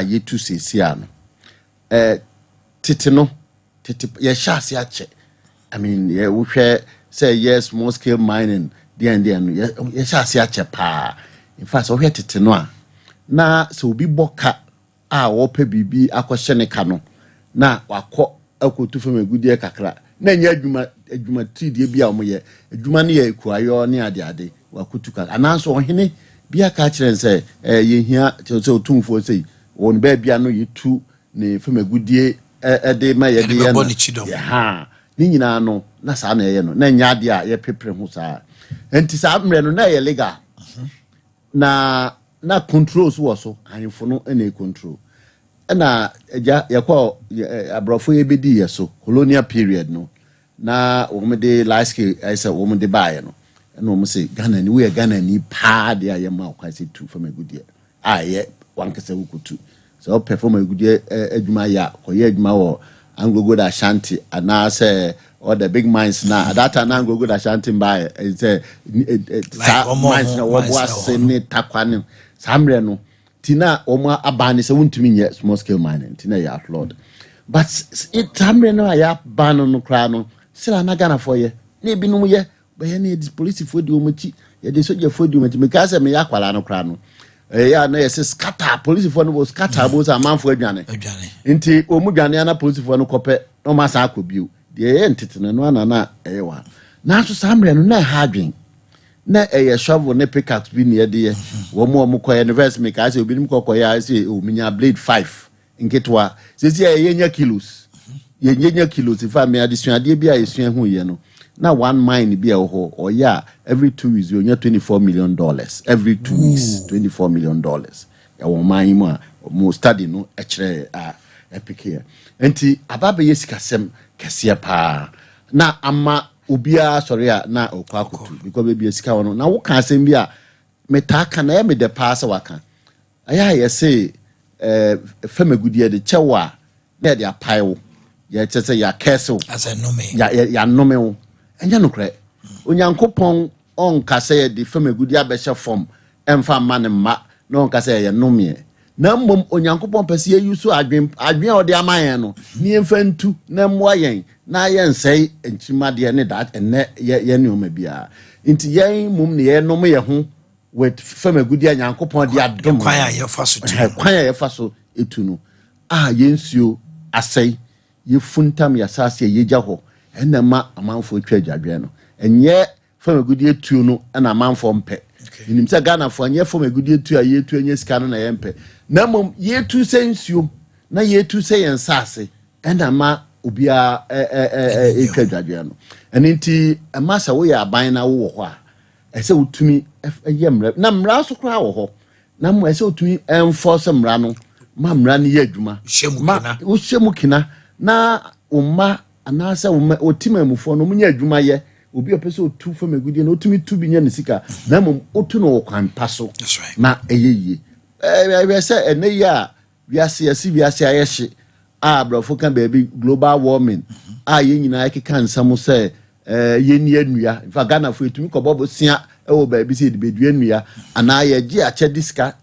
ye tu sesiano tete no tete ye shase ache I mean ye wo say yes small scale mining there and ye shase ache pa in fact so tete no a na so obi boka a wo pa bibi akohye ne ka no na wakọ akotu fam agudie kakra na nya adwuma tidie bia omoye adwuma ne ye kuayo ne ade wakotu ka ananso ohene bia ka kire nse ye hia so otumfo sei won ba bia no yitu ne fam agudie de ma ye de ye no ha ni nyina no na sa na ye no na nya ade a ye pepre ho sa enti sa mre no na ye legal na controls wo so anfo no na control na eja yakwa abrofo ye bedi yeso colonial period no na wo me de life skill I say wo me de bae no na wo me say Ghana ni we Ghana ni pa de aye ma kwa say tu from agudie aye wankasa wukutu so perform agudie adwuma ya koye adwuma wo Anglo da Ashanti ana say all the big mines na that time Anglo da Ashanti bae say mines na wo bo asene takwane samre no tina omo abane se wuntumi nye small scale mining tina ya outlawed but it tamre no ya ban no kra no sila na Ghana for ye na binum ye be ye na police for di omochi ye de soldier for di omochi because me ya kwala no kra no ya na yes scatter police for no scatter bo sa man for adwane nti omu dwane na police for no kope no ma sa akobio de ye ntete no na ewa na so samre no na ha adwen na shovel ne pickaxe bi ne de wo mo ko university me ka say obi nim ko ya say o minya blade 5 nketwa sesi ye nya kilos ye nya kilos if me addition ade bi a yesu hu ye no na one mine bi a ho o ya every 2 weeks you nya $24 million every 2 weeks $24 million ya wo mine mu a mo study no e kire epic here enti ababe yesikasem kese pa na ama obia sorry na okwakotu because baby esika wono na wo kan asem bi a metaka na ya me de pass waka aya ye say famagudie de chewa na de apaewo ye chese ya castle as a nome ya nome wo enya no kre onyankopon on kase ye de famagudie abehye form emfa mane ma na on kase ye nome na mmom onyankopon pese ye yusu adwen o de amayen no ni emfa ntu na mmoa yen na yen sei enchimade ne that enne ye ne oma bia nti yen mum ne ye nom ye ho with famagudi anyankopon de adom kwan ya fa so etu no yensuo asai ye funtam ya sase ye gya ho enne ma amanfo twa adwadwe no enye famagudi etu no na amanfo mpe nim se Ghana fo anye famagudi etu a ye etu enye sika no na ye mpe na mum ye etu sensuo na ye etu se yen sase ena ma obia ekadwadwe no eninti amasa wo ya aban na wo ho a ese utumi yemra na mra so kra wo ho na mo ese utumi enforce mra no ma mra ne ye adwuma ma wo hyemu kina na umma anasa umma otimamufo no munya adwuma ye obi opese otu famagudie na otumi tu bi nya ne sika na mo otu no kwan paso na eyeye we say ene ya wiase ayehye brofo kan baby global warming ye nyina ekeka nsam say ye ni anua in fact Ghana fo etumi ko bobo sia wo baby say de bedua anua ana ye gi ache diska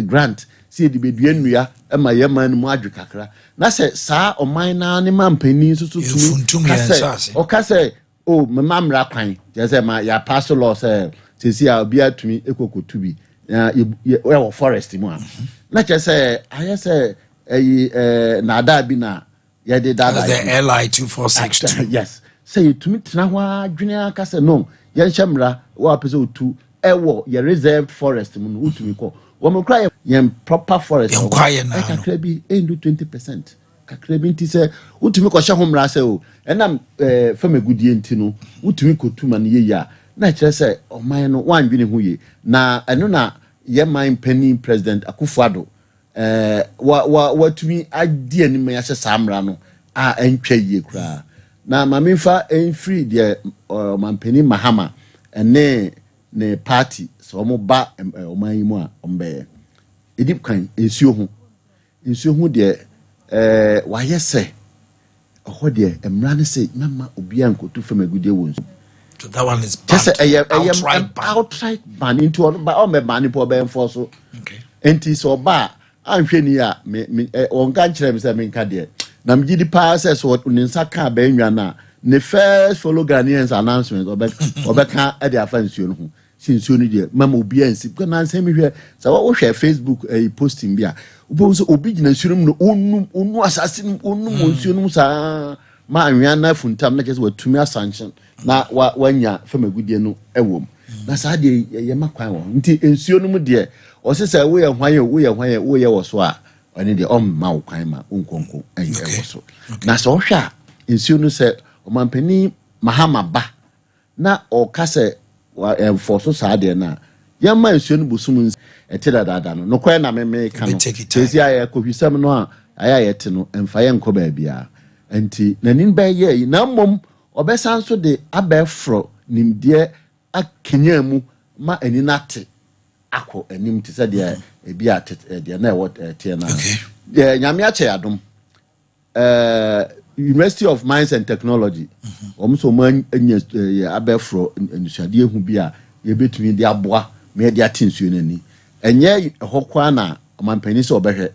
grant say de bedua anua ma ye man mu adwe kakra na say saa oman na ne mampani so tumi ka say me mamra kwan je say ma ya pass law say sisi a obi atumi ekokotu bi ye forest mu a na che say aye say na da bi na ye de da the LI 2462 yes say to me tena ho adwene aka say no ye nhemra wa pese otu ewo ye reserved forest mu no utumi ko wo me kra ye proper forest ye kwaye na kakra bi endu 20% kakra bi nti say utumi ko hye homra say o enam famagudie nti no utumi ko tuma ne ye ya na kire say oman no wandwene ho ye na eno na ye man penny president Akufo-Addo what me idea ni me ya samra no entwa yie kura na mamemfa free de mampeni Mahama ene ne party so mo ba oman mu a ombe edip kan ensuo ho de wa yese ho de emra ne se mama obi ankotu famagudie wonsu so that one is banned outright ban into all me ban po be enforce okay enti so ba anhwe ni a me on kan kire me say me nka de na me gidi pa say so ninsa ka ba enwa na ne first follow Ghanaians announcement obeka e de afa nsuo no ho sinsuo no de mama obi ansi because na nsem hwe say wo hwe Facebook posting bia obo so obi gina nsuo no onu asase no onu nsuo no sa ma anwa na funtam na kese watumi asanction na wanya famagudie no ewom na sa de ye makwan wo nti nsuo no mu de o se say wo ye hwan wo ye wo so a oni de ma wo kwan ma unkonko ayi wo so na so hwa nsuo no se omampani mahama ba na o ka se for so sa de na ye ma nsuo no busum etida dada no kwan na me ka no tezi aye kohwisam no a aya yete no emfa ye nko ba bia enti nanin ba ye na mom obesan so de abefro nimde akenya mu ma aninate akọ anim te se de ebi atete de na what tie na nyame ache adom University of Mines and Technology so man abefro nsuade ehu bi a ye betumi de aboa me de atensuo nani enye hokwa na mampani se obehwe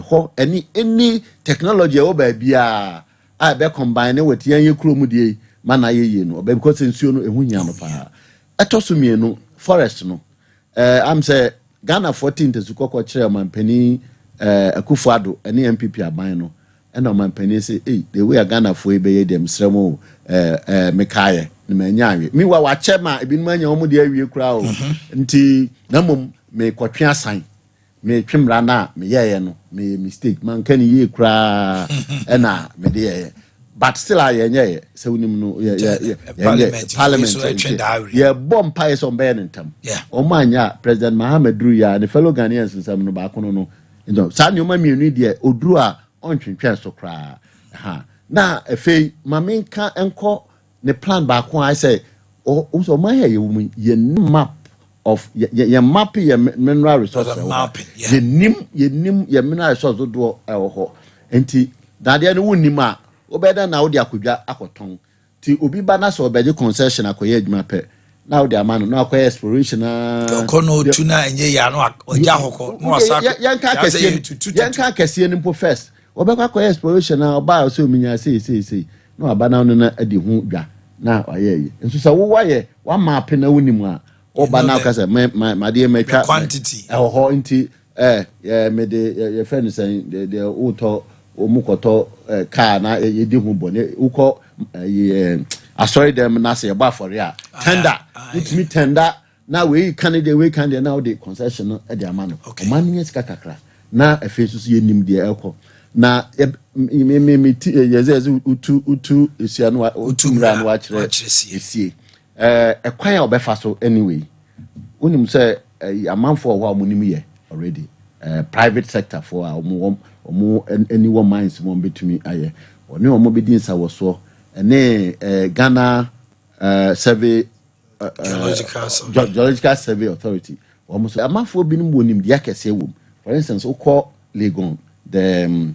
ho any technology o ba bia a be combine with yan yekromu de mana ye no because nsuo no ehu nya no pa etosumienu forest no am say Ghana 14th sukoko kire mampani Akufo-Addo ene MPP aban no ena mampani say the way Ghana for e be dem sremo mekaye ni manyawe mi wa chema ebinum anya omo de awie kura o nti namom me kwatwe asan me twemra na me yeye no me mistake man kan ye kura ena me de yeye but still ayenye se unim no parliament ye bomb pies on Benentam omanya President Mohamed Ruya the fellow Ghanaians nsam no ba kono no sa nyoma mienu de oduru a ontwentwen so kra na efei mamenka enko ne plan ba ko I say so my ye map of ye map ye mineral resources ye nim ye mineral resources do ho enti dade no wonnim a obeda na odi akodwa akoton ti obi ba na so obeje concession akoye adwuma pe na odi amano na akoye exploration na kono tuna enye ya no oja hoko no asako yanka kese ni po first obekwa akoye exploration na oba so minya sei no aba na no na adi hu dwa na aye nso sa wo waye wa map na wonim a oba na ka say ma de metwa quantity ho nti me de ye friend say de uto omukoto car na yedi hu bone uko asori dem na say ba for ya tender with me tender na we candidate now the concession e de amano man ni sika kakra na efesu so yenim de ekọ na me yeze utu esianu utu mra no akire esie ekwan a obefa so anyway unim say amanfo ho amunim ye already private sector for anyone minds mo betumi aye oni omo bedin sa wo so ene Ghana survey geological survey authority omo so amanfo binum wonim dia kese wom for instance ukọ Legon the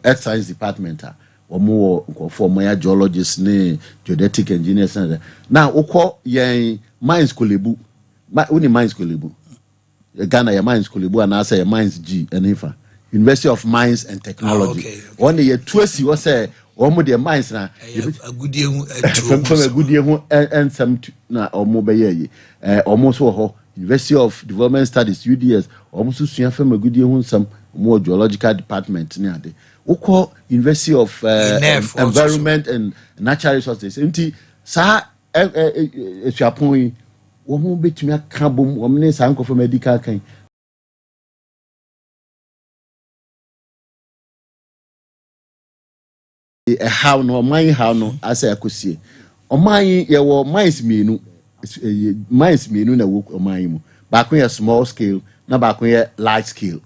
earth science department omo nkofo mo ya geologists ne geodetic engineers na ukọ yen mines kolebu uni mines kolebu Ghana ya mines kolebu and say mines G enifa University of Mines and Technology one ye tuasi wo say omo de mines na agudie hu from agudie hu ensam na omo be ye omo so ho University of Development Studies UDS omo so sua from agudie hu nsam omo geological department ni ade ukọ University of Environment and Natural Resources nti sa esuapon wo hu betumi aka bom wo mne sa nkofo medical kan how no asa akosie oman ye wo mines mienu na wo oman mu ba ko ye small scale na ba ko ye large scale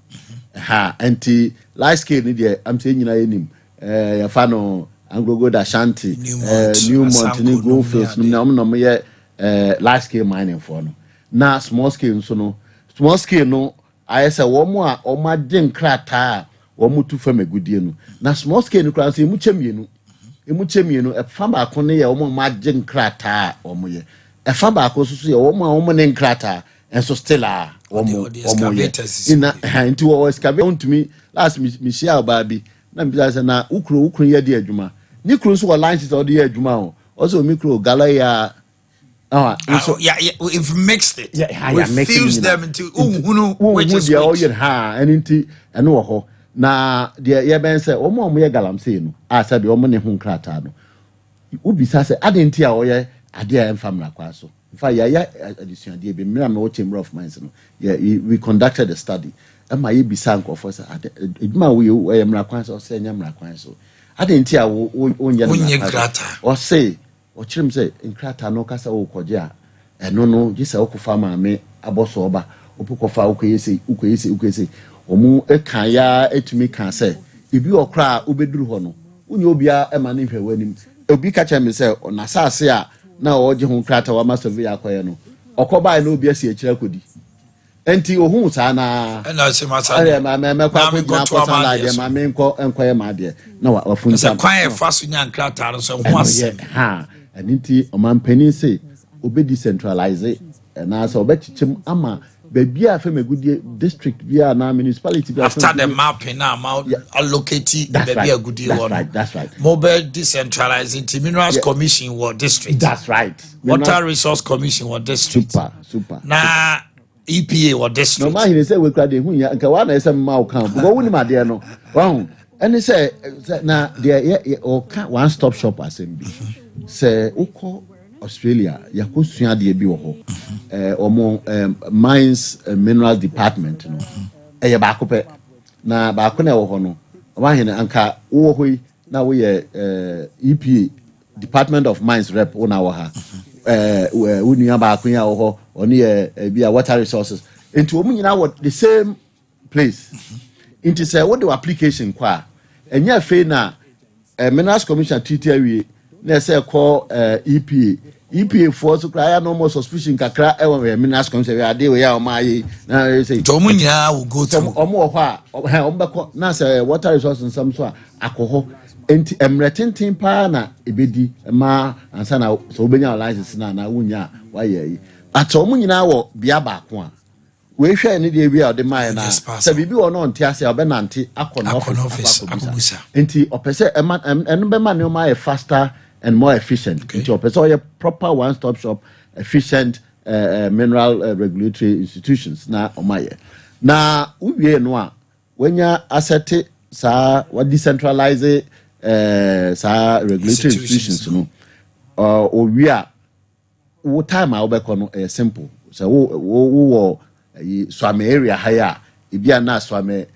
anti large scale ni de am say nyina yenim ya fa no Anglo da Shanti Newmont ni Goldfields no ye large scale mining for no na small scale no I say wo mu a o ma den krata wo tu fam agudie no na small scale no kra so emu chemienu e fa ba ko ne ye wo ma gen krata o mo ye e fa ba ko so ye wo ma wo ne krata and so still excavators in into our excavate to me last Michelle Baby na mbisa na ukro ye de adwuma ni kro so lines is de adwuma also micro galaya we've mixed it. We fused them into which is which. And into and ho na de ye ben say omo ye galamsey no asabi omo ne hu krata no ubisa say adenti a oye ade a emfamra kwa so in fact ya addition ade be mira me chamber of mines no we conducted a study ama ye bisa nkofo say eduma we emra kwa so say nya mra kwa so adenti a onye na krata o say o chirim say nkrata no kasa wo koje a eno no gisa okofa ma me aboso oba opokofa ukoyese omu ekan ya etumi kan say ebi okra obeduru ho no unye obia ema ne hwewanim obi ka cha me say na saase a na oje ho krata wa master vi akoye no okoba na obi asi akira kodi enti ohun sa na na se masade me kwa ko na la de ma me enkoye ma de na wa funta se kwan e faso nya krata no so ho asem ha enti omampani say obe decentralize na so obechichim ama baby a Femegudi district via na municipality after the mapping now allocate baby a good that's right mobile decentralizing minerals commission or district that's right water resource commission or district super na EPA or district no man he say we crowd hu ya nka wa na say ma o kan because woni ma de no wa and say na there o one stop shop assembly say uko Australia yakosua de bi wo ho omo mines mineral department no eye ba ko pe na ba ko na wo ho no wa hene anka wo ho na wo ye EPA department of mines rep wo na wo ha wo nua ba ko ya wo ho oni ye bi water resources into omu nyina wo the same place into say what the application kwa enya fe na minerals commission TTAW na say call EPA for so cry no more suspicion kakra e we minerals commission we ade we ya o mai na say to mu nya will go to omo ho a ombeko na say water resources some so akoho enti emretintin pa na ebedi ma ansa na so obenya license na wunya wa ye at omo nyina wo bia ba ko a we hwe ne de bia o de mai na say bibi wo no ntia say obenante akọ office akobusa enti opese enu be ma ne o mai faster and more efficient. Into a proper one-stop shop, efficient mineral regulatory institutions. Na omaye. Na ubiye noa when you asset sa what decentralize sa regulatory institutions no. Or we are what time I will simple. So wo swame area higher. Ibia na swame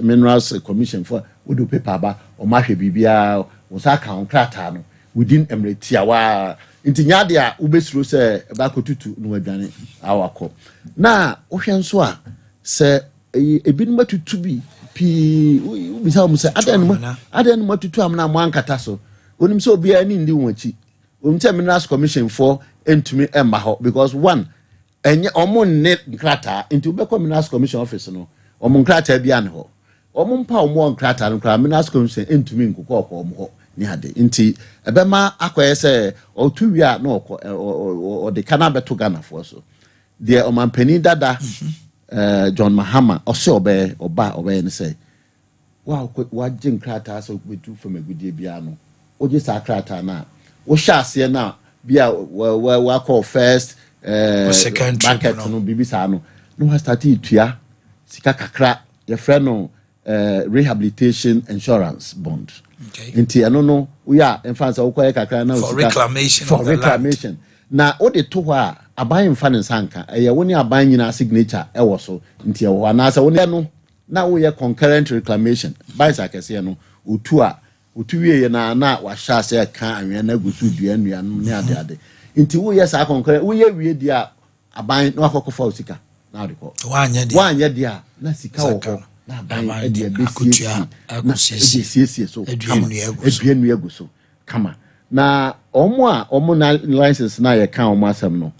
minerals commission for we do paper ba o mahwe bibia Osaka on krata no within Emirates awa inti nyade a ubesuro se ba kotutu no adwane awakọ na ohwe nso a se ebinum atutu bi pi ubisa o se adan matutu amna mo ankata so onim se obi ani ndi wonchi onim se minerals commission for entumi emba ho because one enye omo ne krata inti ubekọ minerals commission office no omo krata bia ne ho omo mpa omo krata no kra minerals commission entumi nkokọ omo ni ade nti ebema akoyese otuwi a na o de kana beto Ghana for so de omampani dada John Mahama ose oba ne say wa jin krata so betu Femegudi bia no oje sa krata na wo hyase na bia wa call first second market no bibisa no wa start itua sika kakra ye frɛ no rehabilitation insurance bond. Okay. Inti no we are in fact okoye kakra na for reclamation na o de to a aban mfa ne sanka eye woni aban nyina signature e wo so nti e wo na sa woni no na wo ye concurrent reclamation by sakese no otuwie na wa hya se ka anwe na gusu dua nnua no ne ade nti wo ye sa concurrent wo ye wie dia aban na akokofa osika na de ko wanye dia na sika wo ko na ban e akutua agusie so eduanu egu so kama na omo na license na ye kan omo asem no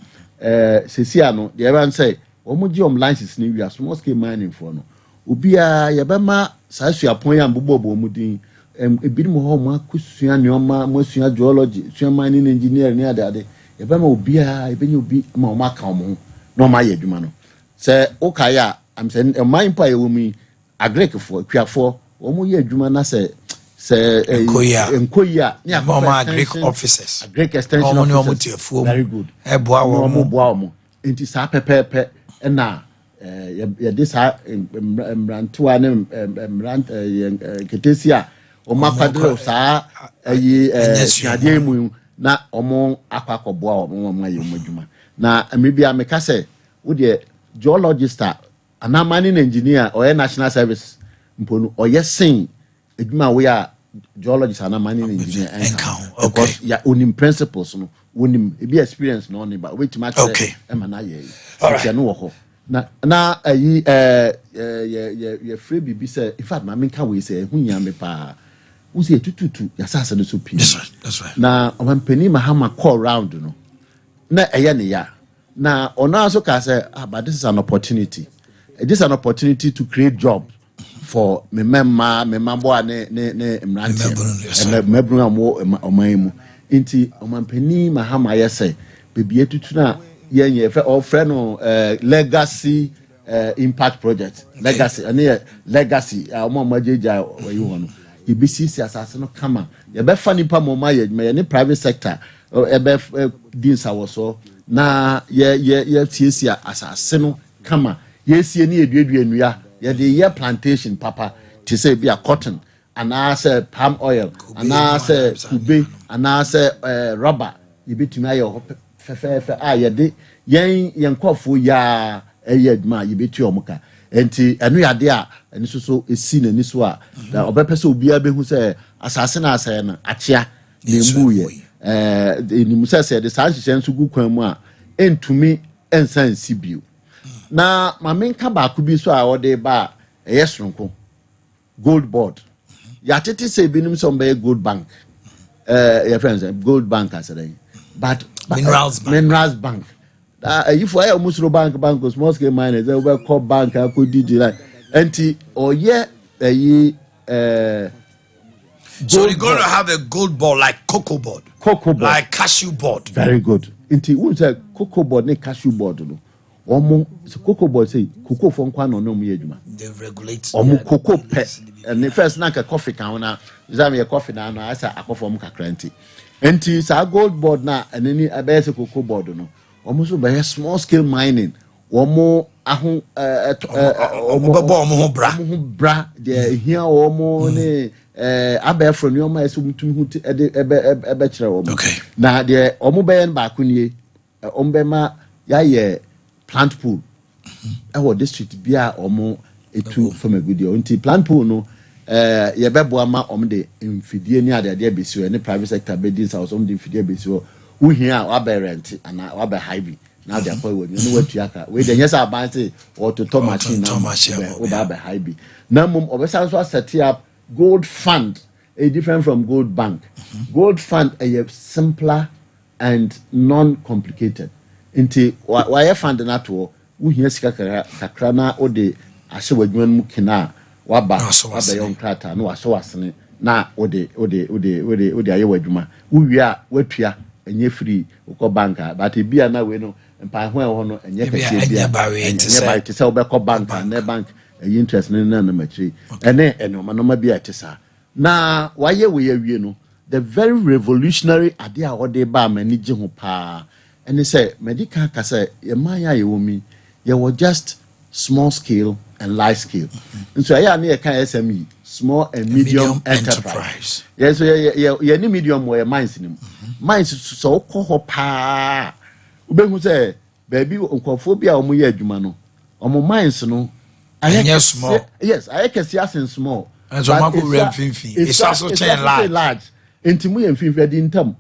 sesia no de ban say omo gi license ni wi small scale mining for no obia ye be ma sa suapon ya mbobo omo din ebirim ho mo akusua ne oma mo sua geology sua mining engineer ni ade ye be ma obia e be nya obi ma omo aka omo no ma ye adwuma no se okaya am say man pa ye wumi agrek for twiafo omo ye adwuma na se enkoya ni akoma Greek officers Greek extension officers very good eboa wo enti sa pepepe na ye dis mrantoa ne ketesia o makwadro sa nyade mu na omo akwakoboa omo maye omadwuma na amebia meka se wo de geologist ana mining engineer or national service mponu oyesin edwuma we a geologist ana mining engineer because ya onim principles no onim e be experience no on ba wait match e ma na ye e no wo na ayi ye free bibi say in fact ma menka we say hunya me pa wo say tututu ya sasa no so pi that's right na omampani mahama call round no na eye ne ya na ona also ka say but this is an opportunity. This is an opportunity to create jobs for me member ne mrantie mebru amo omanmu inti omampani mahama yese bebie tutu na ye fe ofre no legacy impact project legacy ane legacy omo majeja wayi hono yebisisi asase no kama ye be fa nipa mo ma ye ne private sector e be dinsa woso na ye tiesia asase no kama yesie ni eduedue nua ye de ye plantation papa to say be a cotton and say palm oil and say kube and say rubber ye betumi aye fefe ye de yen nkofo ya eye aduma ye beti omuka enti enu yade a eni so esi na ni so a da obepese obi abehu say asase na asase na achia na mbu ye eni musa say de san hye nso gu kwan mu a entumi ensan sibio na mamenka ba ku bi so a wode ba yesronko gold board ya tete say binim so be gold bank your friends gold bank asere but minerals bank if I almost bank small scale miners they will call bank akodi like enti oye so you're going to have a gold board like cocoa board like cashew board very good enti who say cocoa board ne cashew board no omo cocoa board say cocoa fon kwa no mu yeduma they regulate omo cocoa pe and the first na coffee kan na zame coffee na no asa akofo kakra enti sa gold board na eneni abese cocoa board no omo so be small scale mining omo aho omo bra de hia omo ne abefro ne omo eso mutum hu ebe kire omo na de omo be ba kunie omo be ma ya plant pool our district bia omo etu from a good year until plant pool no ye bebo ama omo de mfidie ni ade besiwo ne private sector bedins house omo de mfidie besiwo wo hia wa be rent ana wa be high na de akwa we no watu aka we de nyesa abanti or to to machine na wo ba be high na mum obesa so set up gold fund a different from gold bank gold fund a simpler and non-complicated inti why fund na to wo hia sika kakra na o de ahye wadwuma mu kina waba yon krata na waso wasene na o de aye wadwuma wo wi a watua enye free uko banka but bia na we no mpa ho e ho no enye kese bia enye ba ti se obekọ banka na bank interest na matri ene ma bia tisa na waye we awie no the very revolutionary ade a ode ba mani je ho pa ene say medical ka say ye man ya ye womi ye were just small scale and large scale so ya na ye kan SME small and medium enterprise yes ye ni medium we mines ni mines so ko ho pa ubehu say baby nkofo bia omo ye adwuma no omo mines no aye small yes aye kesi asen small and so mako remfinfi it's also chain large entimu ye mfinfi di ntam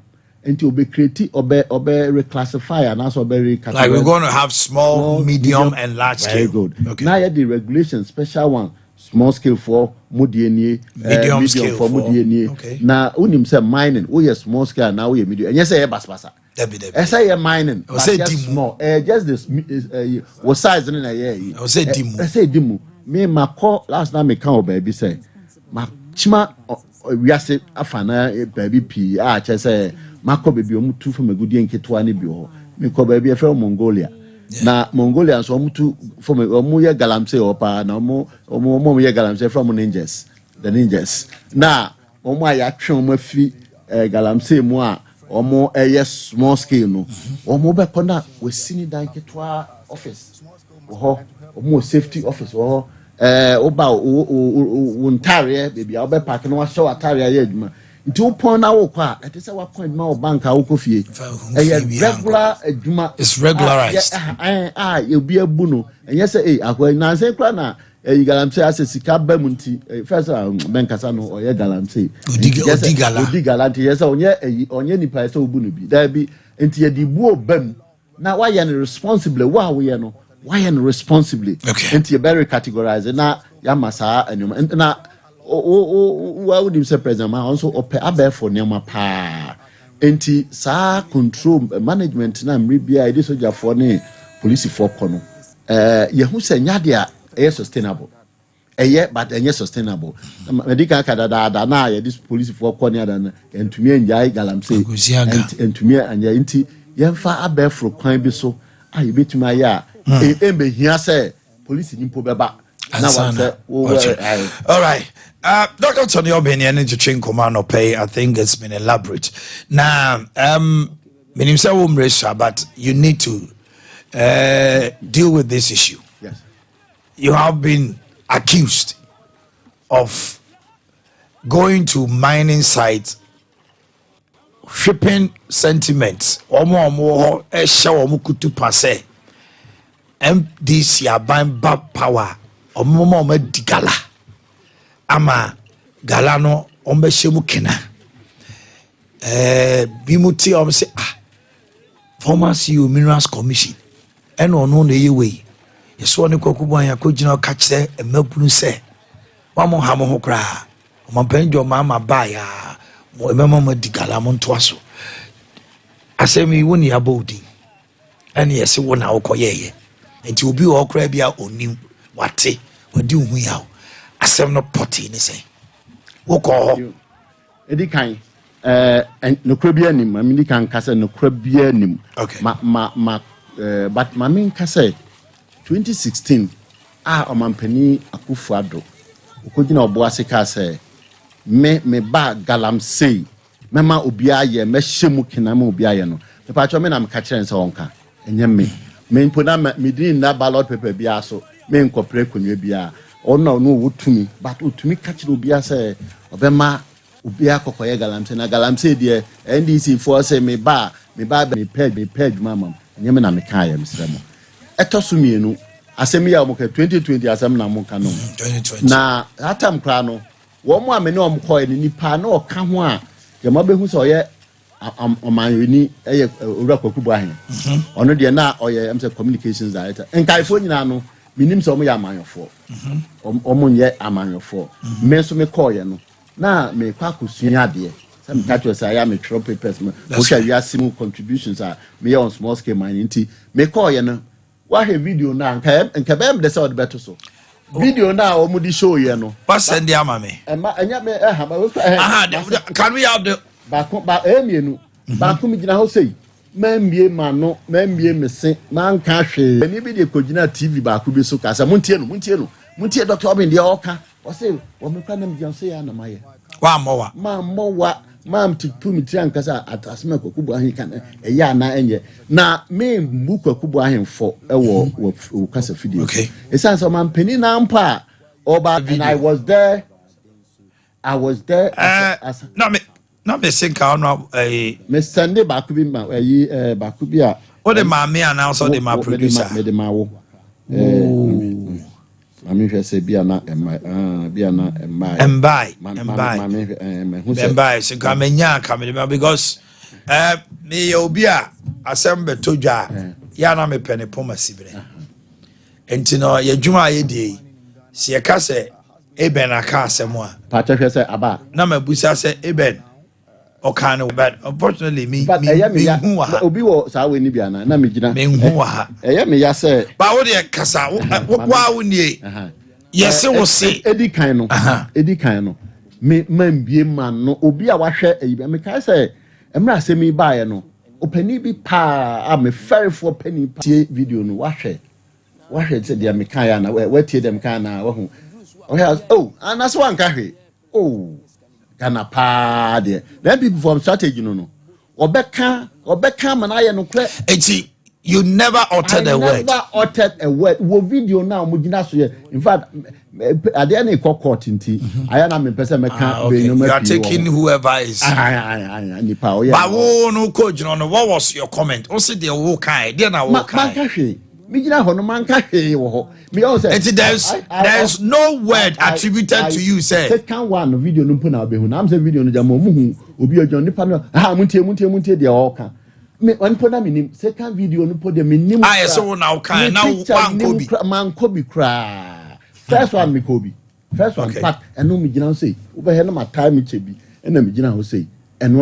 enti obe create obe reclassify and also obe like we're going to have small medium and large scale. Very good. Okay. Now you the regulation special one small scale for medium scale for medium. Okay. Now unim say mining we small scale now we medium and yes say basbasa I say mining I say small just this what size na here I say dimu I say dimu me ma call last time me kan baby say ma chima we say afana baby p che say mako baby omu tu from a good yen ketwa ne bi ho me ko baby e fe Mongolia na Mongolians omutu from omu ye galamsey opa na omu ye galamsey from the ninjas na omu ayatwe omu afi galamsey mu a omu small scale no omu be kona we sini dan ketwa office ho omu safety office ho oba untare baby obe park no wa show atare ya adwuma nti upon na wo kwa etese wa point ma bank a wo kofie regular adwuma it's regularized you be a buno and yes akwa na say kra na galamsey ase sika ba mu nti first ben kasa no o ye galamsey odigala nti yes onye nipa say obu no bi da bi nti ye di bu obam na why you responsibly wa we no why you responsibly nti you very categorize na ya masa anuma na why would you say president ma also ope abẹ for nema pa enti sa control management na mri bia ide soja for ne police for kono ye hu se nyade a sustainable but enye sustainable medical kadada na ye this police for kono ada na entumi enjai galamsey entumi anya enti ye mfa abẹ for kwan bi so ayi betuma ya embe hia se police nimpo beba na all right. Dr. Tony Obeni Energy Train Commando pay, I think it's been elaborate. Now, but you need to deal with this issue. Yes. You have been accused of going to mining sites, shipping sentiments, MDC are buying back power, or more digala. Ama galano ombe shemu kena bimuti om say former CEO Minerals Commission eno no ye we yeso ne kwakubu an yakogina ka kire emabunu se wa mo ha mo ho kra o mampanjo mama ba ya mo emama digala mo nto aso asemi woni abodi ene yesi wona okoyeye enti obi o kra bia onim wate wadi hu yawo asem no potty ni say woko edi kan no krabia nim ma mi kan kase no krabia nim but ma min kase 2016 omampani Akufo-Addo okogina oboase kase me ba galamsey mema obia ye me hyemu kenama obia ye no me pa cho me na me ka kire nse wonka enye me mpona me din na ballot paper bia so me nkopre konwa bia ono no wotumi but utumi catch obia say obema obia kokoye galamsey na galamsey de NDC for say me ba page mama nyeme na me kan ya misremo etosumienu asemi ya omoka 2020 asem na monka no 2020 na atam kra no wo mo amene omkoye ni nipa na oka ho a ye mabehu so ye Omanhene owura kwakubu ahen ono de na oye am say communications director enkaifo nyina no minim so omo ya amanyofo omo nye amanyofo me so me call ye no na me kwa kusua de some catch us I am a drop papers me wo sha wi asimu contributions are me on small scale mining nti me call ye no wa he video na nka be de say better so video na omo di show ye no what send ya mama anya me can we have the ba emienu ba ku mi gina ho sei mambie mano mambie mese man ka hwe ani bi de kogina TV ba ku bi so ka sa muntie Dr. Obin de oka o say wo me kwa na mi say ya na maye wa mowa mam tipu mi tri ankasa atasema kwakubu ahen kan eya na enye na me mbu kwakubu ahen fo ewo wo kasa video okay it sounds so man penny na mpa oba and I was there as no me think I know me Sunday bakubi ma bakubi a o de ma me announce o de ma producer me de ma wo Mami hwe se bia na embai so ka menya ka me because me obi a assemble todwa ya na me pene poma sibre enti no ye dwuma ye die se ye ka se eben aka asemo a pa cha hwe se aba na mabusa se eben o kan but unfortunately me obi wo sa we ni bia na me gina me hu wa ha me ya se ba wo de kasa wa wo nie yes wo se edi kan no me mambie man no obi a wa hwe me ka se emra asemi ba ye no opani bi pa a me ferry for penny tie video no wahwe said dia meka ya na watie dem kan na wahu oh and that's one kahwe oh Ghana pa there then people from strategy no obeka manaye no kre enti you never uttered a word. Never uttered a word. Wo video now mujina so ye. In fact, at the end of court inti, I am a person you are taking whoever is. Nipa. But no coach, what was your comment? Also, the whole kind. Then I walk. Mijina hono mankahe wo. Me also. There's no word attributed to you. Say. Second one video no put na behu. Na am say video no jamo muhu. Obi ojo nipa no. Muntie de all kan. Me one put them second video no put them in so now can now man Kobe cry first one me Kobe first one but and no me gina say over here no my time chebi and me gina say and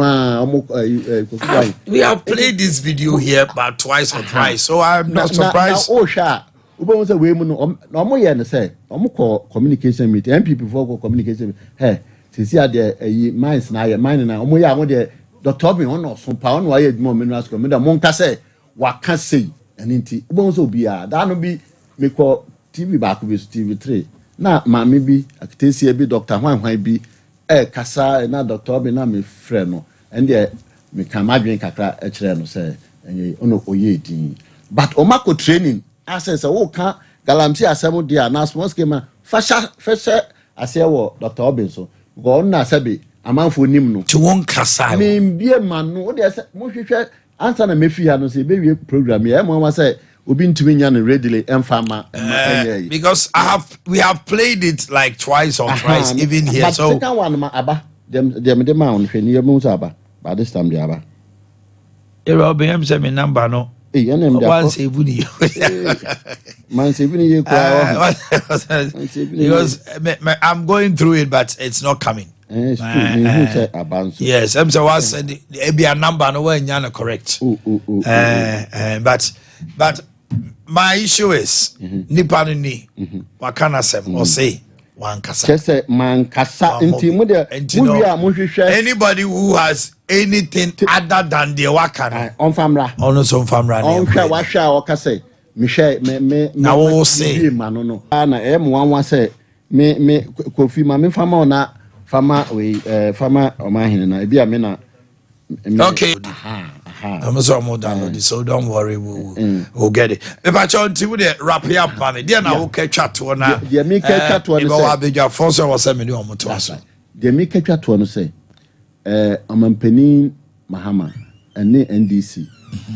we have played this video here but twice or thrice so I'm not surprised oh sha we say we no mo ye no say call communication meeting MPP for communication hey see there minds na mine na omo ya de Dr. Obi on Sompa on why edmo minerals ko me da monka say waka say enti ubon so bia da no bi me ko TV back bi TV3 na ma me bi akitesi bi Dr. Hwan bi kasa na Dr. Obi na me frɛ no ende me kan madwen kakra kire no say enye ono oye din but omako training access wo ka galamsi asem dia na small schema fasha ase wo Dr. Obi so go na sabe amanfo nim no to won kasa me bie man no dey say mo hwehwe answer na mefi ha no say be wie program ya mo say obi ntumi nya no readily emfama because we have played it like twice or thrice even here but so second one ma aba dem ma on hwe ni mo so aba by this time dey aba Robin say me number no once even man say even because I'm going through it but it's not coming. Yes, I'm so was a number no way correct. But my issue is nipa ni wakana sem or say one kasa. Just man kasa anybody who has anything other than the wakana on famra on some famra on washa or kase me na wo say no na m1 say me kofi ma me fama na Fama Omanhene na ebi amena. Okay. I'm so more download so don't worry we'll get it. If I try to the wrap up man, then I will catch chat to na. The me catch chat to say. If I force was 7 million mo to so. The me catch chat to say. Omanhene Mahama and NDC.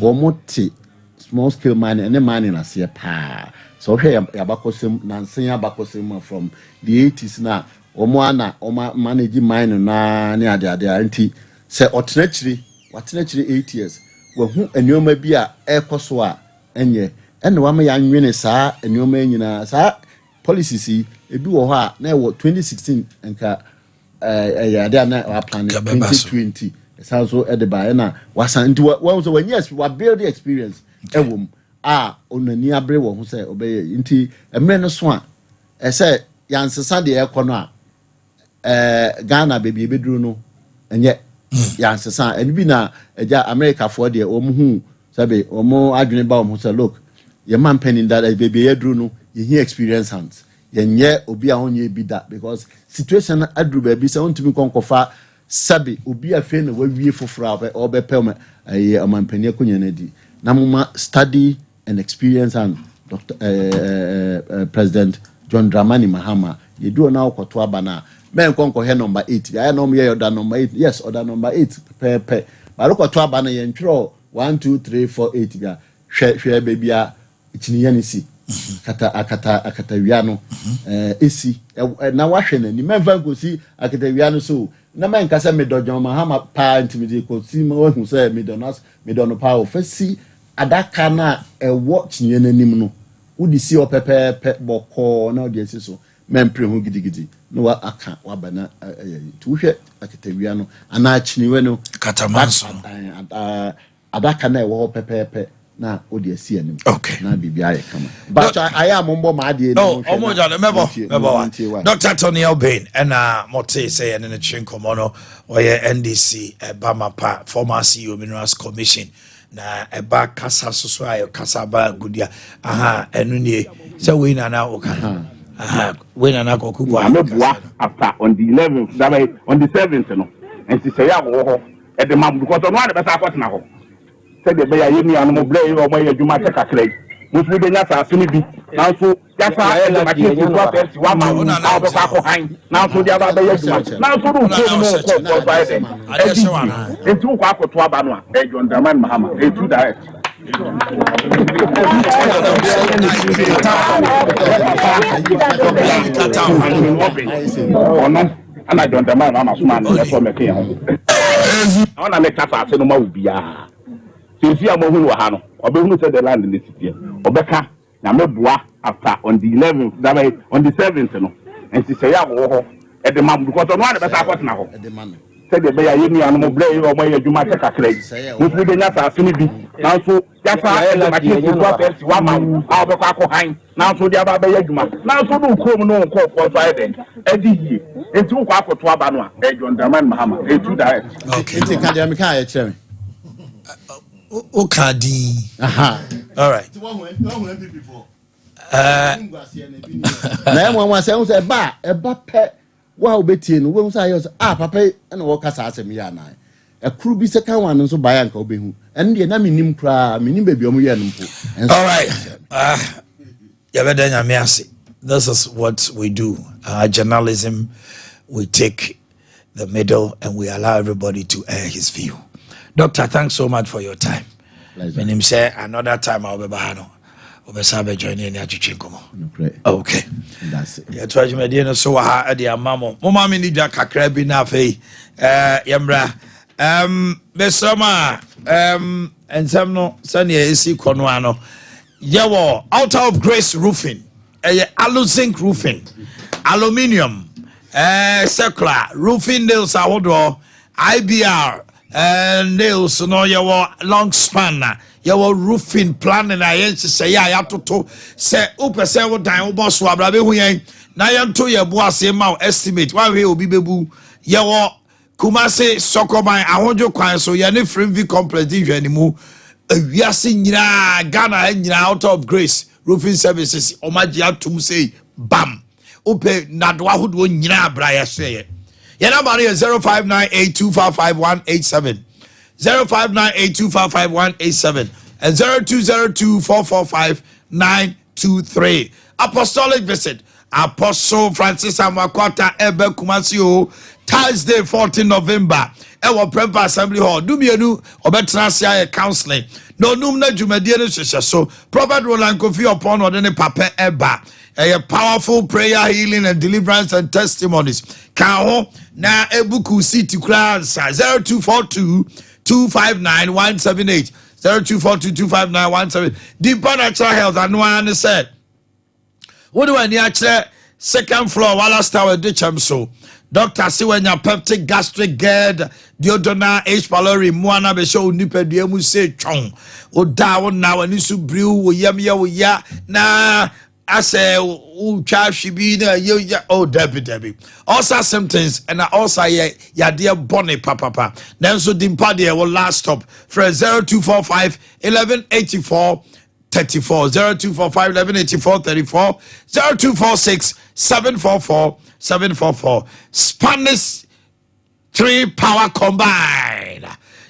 Omote small scale mining and mining as here pa. So here yabakosem nansen yabakosem from the 80s now. Omwana manage mine na ne ade anti se otenachiri 8 years we hu enioma bi a ekoso a enye ene wa ma ya nwene saa enioma nyina saa policies ebi wo ho a na 2016 nka ade na wa plan 2020 so edeba na wasan nti wa so when yes we build the experience ewom a onani abre wo ho se obeye nti emre no so a ese yansesa de ekono a Ghana baby bedru no enye yansesa eni na eja America for de omu sabe omo adwene ba omu say look ye man penning that baby yedru no ye hear experience hands ye obi a honye bi da because situation adru ba bi say ontumi konkofa sabe obi afi na wawie foforo obepem omanpani akonya na di na mama study and experience and President John Dramani Mahama ye do na okoto aba na men konko he number 8 ya no me order number 8 yes order number 8 pe ba okoto aba na ye ntro 1 2 3 4 8 ga hwe baby a chiniye ni si akata wia no esi na wahwe na ni menfa go si akata wia no so na men kasa me do John Mahama pa intimidate ko si ma hu say me do pa ofesi adaka na ewo chiniye nanim no udi si opepepe boko na odi esi so mempre ho gidigidi no wa aka wa bana tu hwe aketawia no ana chiniwe no katamanso adaka na ewo pepepe na odi esi anim okay na bibia ye kama but I am mombo ma ade no omo jale mebo Dr. Tony Elbain and mote say and in the chinko mono or NDC Bama pa former CEO Minerals Commission na eba kasa so ayo kasa ba gudia aha enu nie say we na na oka aha we na na kokubo after on the 11th that way on the 7th no and she say ya go at the mam because no one better akot na ho say the be ya yemi anu ble o mo adwuma te kakra musu de nya sa asini bi na so ya sa e ma ke so first one man na be kwa ko han na so dia ba be adwuma na so do ko no ko ba de e di entu kwa akoto aba no a e John Dramani Mahama e tu direct and I don't demand Mama Suman for making home. I want to make a fast no more bia. Since you are moving Wahano, or be who said the land in the city. Obeka, Namebua after on the 11th, that way on the 7th, no. And she say, at the mom because on one of us now. Said the Bay Yemi and Moblay or my Jumaka Craig. Which we did not have finished. Now, so just one man out of Ako now, so the other Bayajuma. Now, so do come no call for Friday. Eddie, and two Quaco to Abanoa, John Dramani Mahama, a two direct. Okay, take Academic, Cherry. Okadi. Aha. All right. One was a bar pet. Wow, Betty, no one say, papa, and walk us as a miana. A crew be second one, and so by Uncle Behu, and the enemy nim cry, meaning baby, all right. This is what we do. Journalism, we take the middle and we allow everybody to air his view. Doctor, thanks so much for your time. My name say another time I'll be back. Obesabe joining okay. That's it. Yeah, try to do so Ade Amamo. Mo mama ni dwa kakra bi na afei. Yemra. Besoma ensem no sane esi kono ano. Yewo out of grace roofing. Alu zinc roofing. Aluminium. Circular roofing nails ahodo. IBR nails no yewo long span. Your roofing plan and I say, I have to say, Upa say, what time boss will be now. You to your boss estimate why we will be babu. Your Kumase Sokobai, I want your client so you're not free complex anymore. We are seeing Ghana and out of grace roofing services. Omagia to say, bam, Upe Nadwa would win Braya say. Your number is 0598255187. 0598255187 and 0202445923. Apostolic visit Apostle Francis Amakwata Ebe Kumasio Thursday 14 November. Ewa Prempa Assembly Hall. Do me a new Obetrasia counseling. No num na Jumadian so Prophet Roland Kofi upon or any papa Eba. A powerful prayer, healing, and deliverance and testimonies. Kaho na ebuku city crowns 0242-259-178. 0242-259-178. Deeper natural health and one said. What do I need? Second floor, Wallace Tower, Ditcham so. Doctor Siwenya peptic gastric GERD, Diodona, H. pylori, Muana Besho, Nipe, Diemu say chong. O down now and isu brew, ya na. I say, oh, child, she be there, oh, Debbie. Also, symptoms, and also, ya dear Bonnie, papa. Then so Dimpadia will last stop for 0245 1184 34, 0245 1184 34, 0246 744 744. Spanish 3 power combined.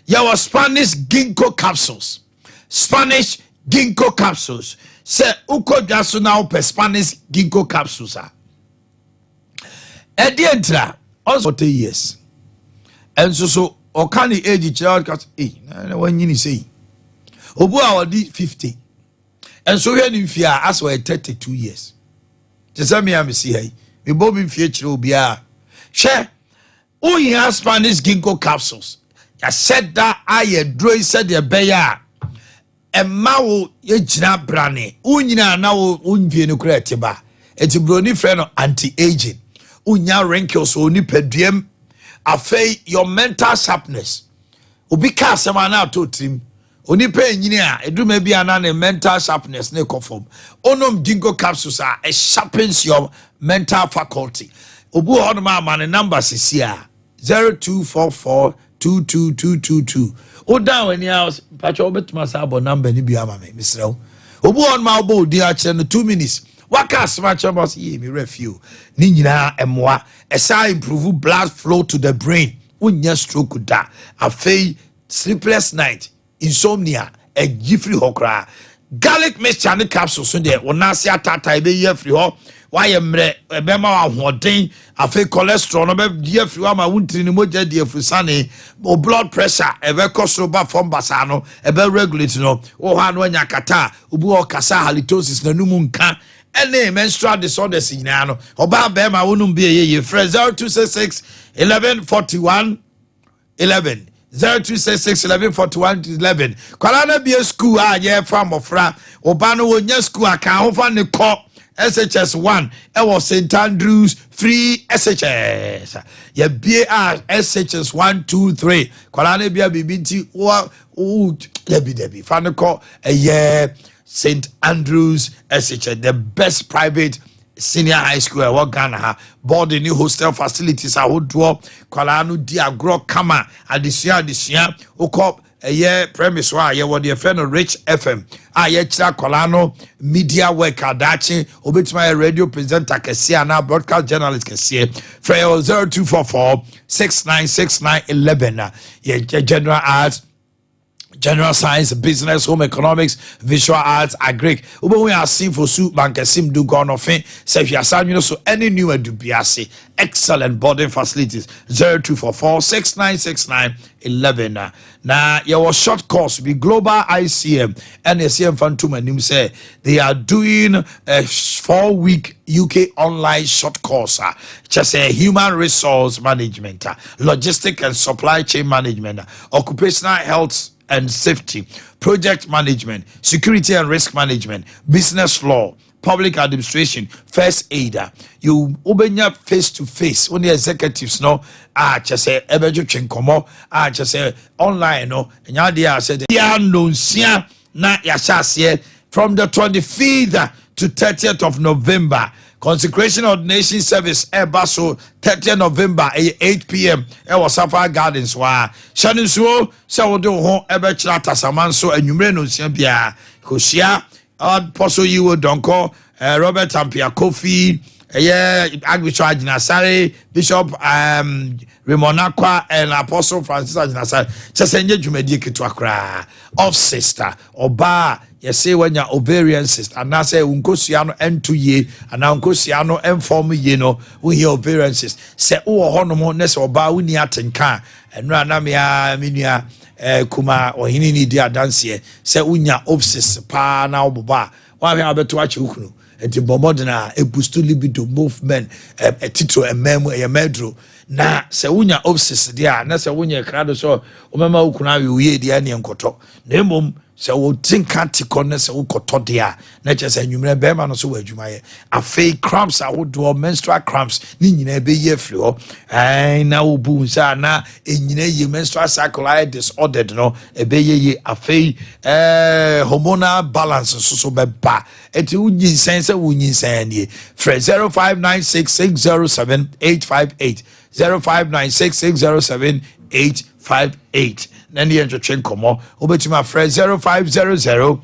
Your Spanish ginkgo capsules. Spanish ginkgo capsules. Say uko jasu now per Spanish ginkgo capsules are. Edientra also 40 years. And so okani age child cause when you say obu awadi 50. And so when you fear as well 32 years. Just me am see hey. Me bobi future obia. Share we have Spanish ginkgo capsules. I said that I draw said the beya. Emma wo yegyina brane unyina na wo unvie no kra tiba eti broni friend anti-aging unya wrinkles oni paduam afei your mental sharpness obi ka asema na to trim oni pa nyini a eduma bia na ne mental sharpness ne conform onom ginkgo capsules a it sharpens your mental faculty obu ho no ma ne number sisia 0244 22222. O down when house pacho betuma sa abo number ni bia ma me misrew. Obu on ma obo di a kire no 2 minutes. Waka smash boss ye me review. Ni nyina emwa esa improve blood flow to the brain. Unya stroke da. Afei sleepless night, insomnia, a gifri hokra. Garlic mixture ne capsule so there wona se atata e be ye free ho. Why emre ebe ma ahoden afei cholesterol no be ye free ho ma wuntiri ni moja di afusane o blood pressure ebe kosoro ba from basa no ebe regulate no o ha no anya kata obu o kasa halitosis na numu nka ene menstrual disorders nyina no oba be ma wonum be ye 0266 1141 11 0266 1141 11. Kwalana be a school a farm of fra obano wonya school aka hofa ne ko SHS 1 e was St Andrews free SHS ya BA SHS 1 2 3 kwalana be a bibinti o debi fa ne ko St Andrews SHS, the best private senior high school at what Ghana boarding new hostel facilities I would draw Kwalanu Diagro Kama addition Okop a year premise why you were the friend of Rich FM. Ayechla Kwalano media worker dachi obitma radio presenter Kesia now broadcast journalist Kesia Freyo 0244 696911 general arts, general science, business, home economics, visual arts, agric. We are seeing for soup bank sim do gone off in. So if you are so any new edubiasi, excellent boarding facilities 0244 696911. Now your short course be global ICM and ACM Phantom and him say they are doing a 4-week UK online short course. Just a human resource management, logistic and supply chain management, occupational health and safety, project management, security and risk management, business law, public administration, first aider. You open up face to face when the executives know just say ebejo chenkomo just say online no and ya dia said ya no sia na ya shase from the 25th to 30th of November. Consecration ordination service Basso 30th November 8 p.m. was Sapphire Gardens wa Shannon so do home ebechra tasamanso enumre no siabia kosia apostle you donko Robert Ampia Kofi Archbishop Ajinasare Bishop Remonakwa and Apostle Francis Ajinasare chesenye dwumadi ketwa kra of sister oba you say when your ovarian cyst and I say unkosiano N2 and unkosiano N4 ye no we hear ovarian cyst say oh honomo ness or ba we atenka and ranamia minia kuma or hinini dia dance say unya obsis pa na oboba wa be abeto achi ukunu enti bomodena e boost libido movement a tito a memo a medro na se unya obsis dia na se unya krado so o mema ukuna we dia ne enkoto na emom se wo tinka tikone se wo koto dia na che se nwumre be ma no so wa adwumaye afei cramps a wo do menstrual cramps ni nyina be ye fri ho na wo bu nsa na enyina ye menstrual cycle disordered no e be ye afei hormonal balance so be ba eti unyin sense unyin sanie fre 0596607858 0596607858 Nani entertain komo obetuma friend 0500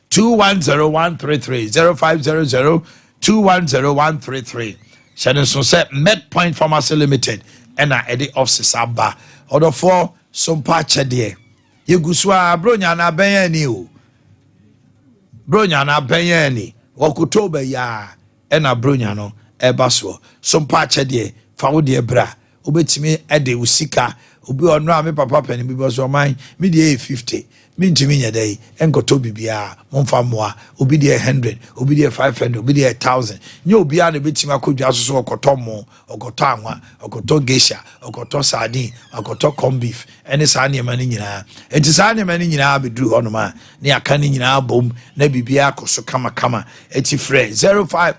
210133 0500 210133 Shannon so say Medpoint Pharmacy Limited and Ade Akye Abia order for Sompa chede yegusua bronya na benya o bronya na benya ni Okutoba ya ena bronya no ebaso Sompa chede fa wo de bra obetimi ede usika obi ono a me papa pani bi so man me dey 50 me ntimi nya dey enkoto bibia momfa moa obi dey 100 obi dey 500 obi dey 1000 nya obi a na betimi akodwa so okoto mo okoto anwa okoto geisha okoto sardine okoto corn beef ene sa ne mani nyina enti sa ne mani nyina beduru hono ma ne aka ne nyina bom na bibia akoso kama eti frɛ 05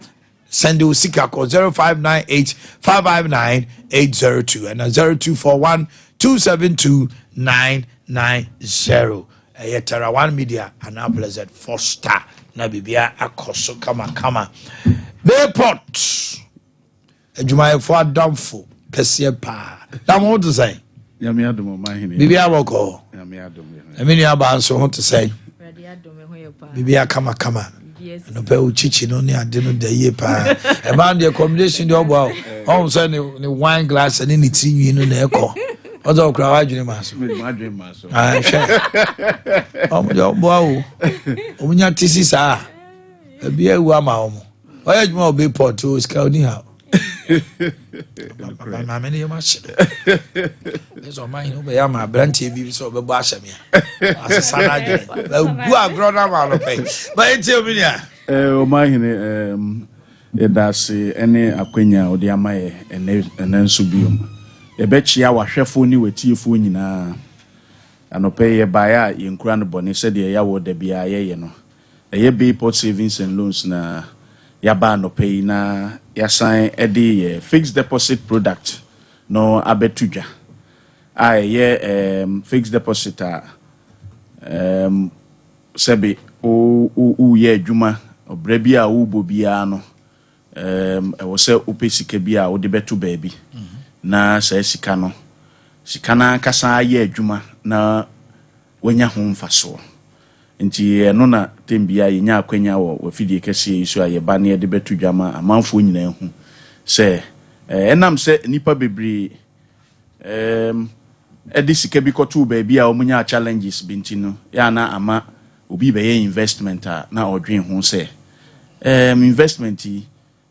send you sika call 0598 559 802 and 0241 272 990. Yetara One Media and now Blessed Foster na bibia akoso kama Bayport ejuma for damfo kese pa na mo to say Yami adom Omanhene. Bibi aboko. Yami adom. Emini aba so want to say. Bibi akama kama. No pe uchichi no ni ade no da ye pa. E ba the accommodation the obo. On say ni wine glass and ni tinwi no na ekọ. Ozo okra wa dwene ma so. Ma dwene ma so. Ah, she. Omo de obo awo. Omunya tisi sa. Ebi ewu ama omo. Oya dwuma obi port o ska oni ha. Mama ni ma she. Eso man no be ya ma branch bi so be bo asem ya. Asesana dwene. Bu agro na ma lo pe. Ba enti obi dia. Omanhene edase ene akwanya odi amaye ene nso biom. Ebechia wahwefo ni wetiefo nyina anope ye baya yenkura no bone se de ya wo da bia ye no eye be port savings and loans na ya ba no pay na ya sign ede fixed deposit product no abetudwa fixed deposit sebe o ye adwuma obra bia wo bobia no e wo se opesika bia wo de beto baabi na sa sika no sika na kasa ye adwuma na wanya ho mfaso nti eno na tembia yenya akwanya wo fidie kese yiso aye ba na de betu dwama amanfo nyina hu se enam se nipa bebre edi sika bi koto ba bia o munya challenges binti no ya na ama obi be ye investment na odwen ho se investment yi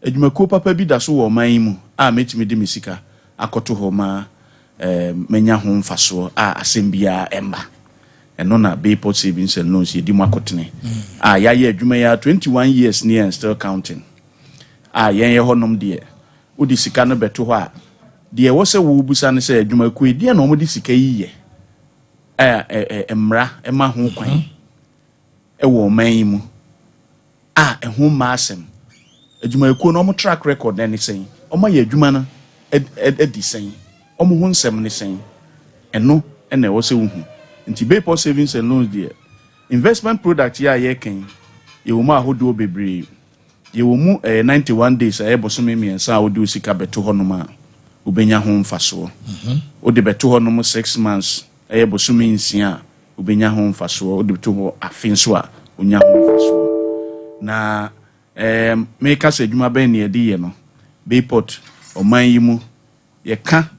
adwuma ko papa bi da so wo man mu metimi de misika akoto ho ma menya ho mfaso asembia emba eno na Bayport savings and loans yedi mu akotene ya ye adwuma ya 21 years near and still counting yen ye honom de odi sika no beto ho de wo se wo busa ne se adwuma ku de na omodi sika yiye emra ema ho kwan wo man mu eho ma asem adwuma ku no mo track record na ne sen oma ye adwuma no edi sen omo ho nsem ne sen eno ena wo se wo hu nti Bayport savings and loans there investment product ya ye ken ye wo ma ahodo bebre ye wo mu 91 days boso memiensa wo de sika beto ho no ma obenya ho mfaso wo de beto ho no 6 months boso mensia obenya ho mfaso wo de beto ho afenso a onya ho mfaso na me ka se adwuma ben ne de ye no Bayport oman yi mu ye ka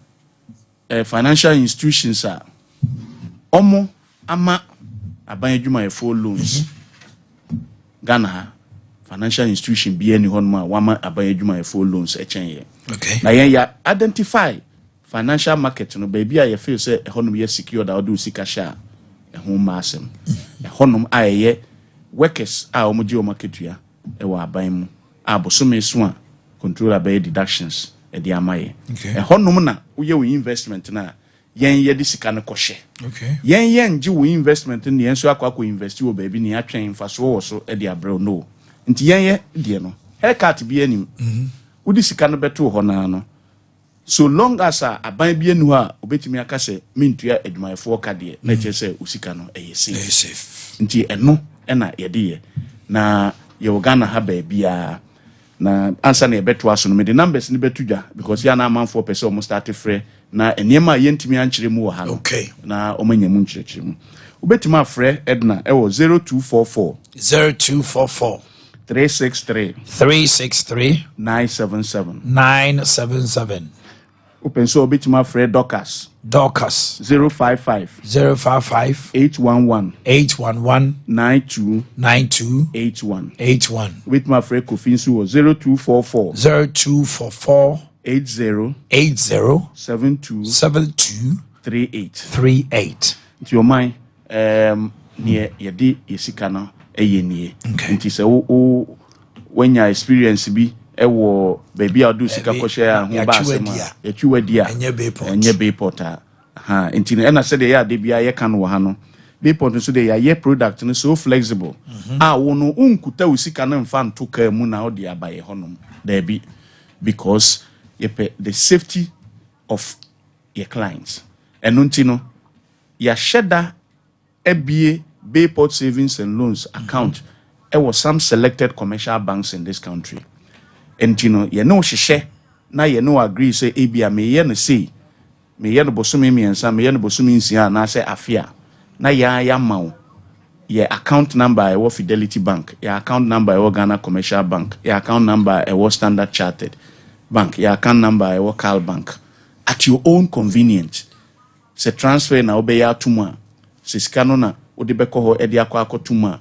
financial institutions omo ama aban adwuma ye for loans Ghana financial institution bi ani hon ma wama aban adwuma ye for loans ye na ya identify financial market no ba bia ye feel say honum ye secure da do sika sha ho ma asem honum aye workers omo ji o market ya wa aban mu abosome so a controller by deductions di amaye honum na uye we investment na yen ye di sika no kohye yen nji we investment ne yen so akwa invest wo baabi ne atwen faso wo so di abro no nti yen ye die no haircut bi anim udi sika no beto ho na no so long as aban bi anu a obetimi aka se mentua adwumayefo ka de na che se usika no safe nti eno na ye de ye na ye Ghana ha baabi a na answer na beto aso no me the numbers ni betudwa because ya na amanfo pese o start free na enema yentimi ankyere mu wo ha no na o manya mu nkyerɛkyerɛ mu obetima afrɛ Edna ewo 0244 363 977 openso obetima afrɛ Dorcas 055 811 92 81 with my friend Kofinsu 0244 80 72 38 into your mind near yedi yesika no nie nti se wo when your experience bi ewo baby adu sika ko share ho ba asema ya twiwadi a enye Bayport nti na said ya de bia ye kan wo ha no Bayport so de ya ye product no so flexible wo no unkuta usika na mfa ntoka mu na odi abaye honom there be because the safety of your clients enunti no ya sheda ebie Bayport savings and loans account was some selected commercial banks in this country and you know hwehwe na ye no agree say ebia me ye no say me ye no bosome miensa me ye no bosome nsia na say afia na ya mawo ye account number e wo Fidelity Bank, your account number e wo Ghana Commercial Bank, your account number e wo Standard Chartered Bank, your account number e wo Cal Bank at your own convenience. Se transfer na obeya tuma se skano na ode beko ho ede akwa tuma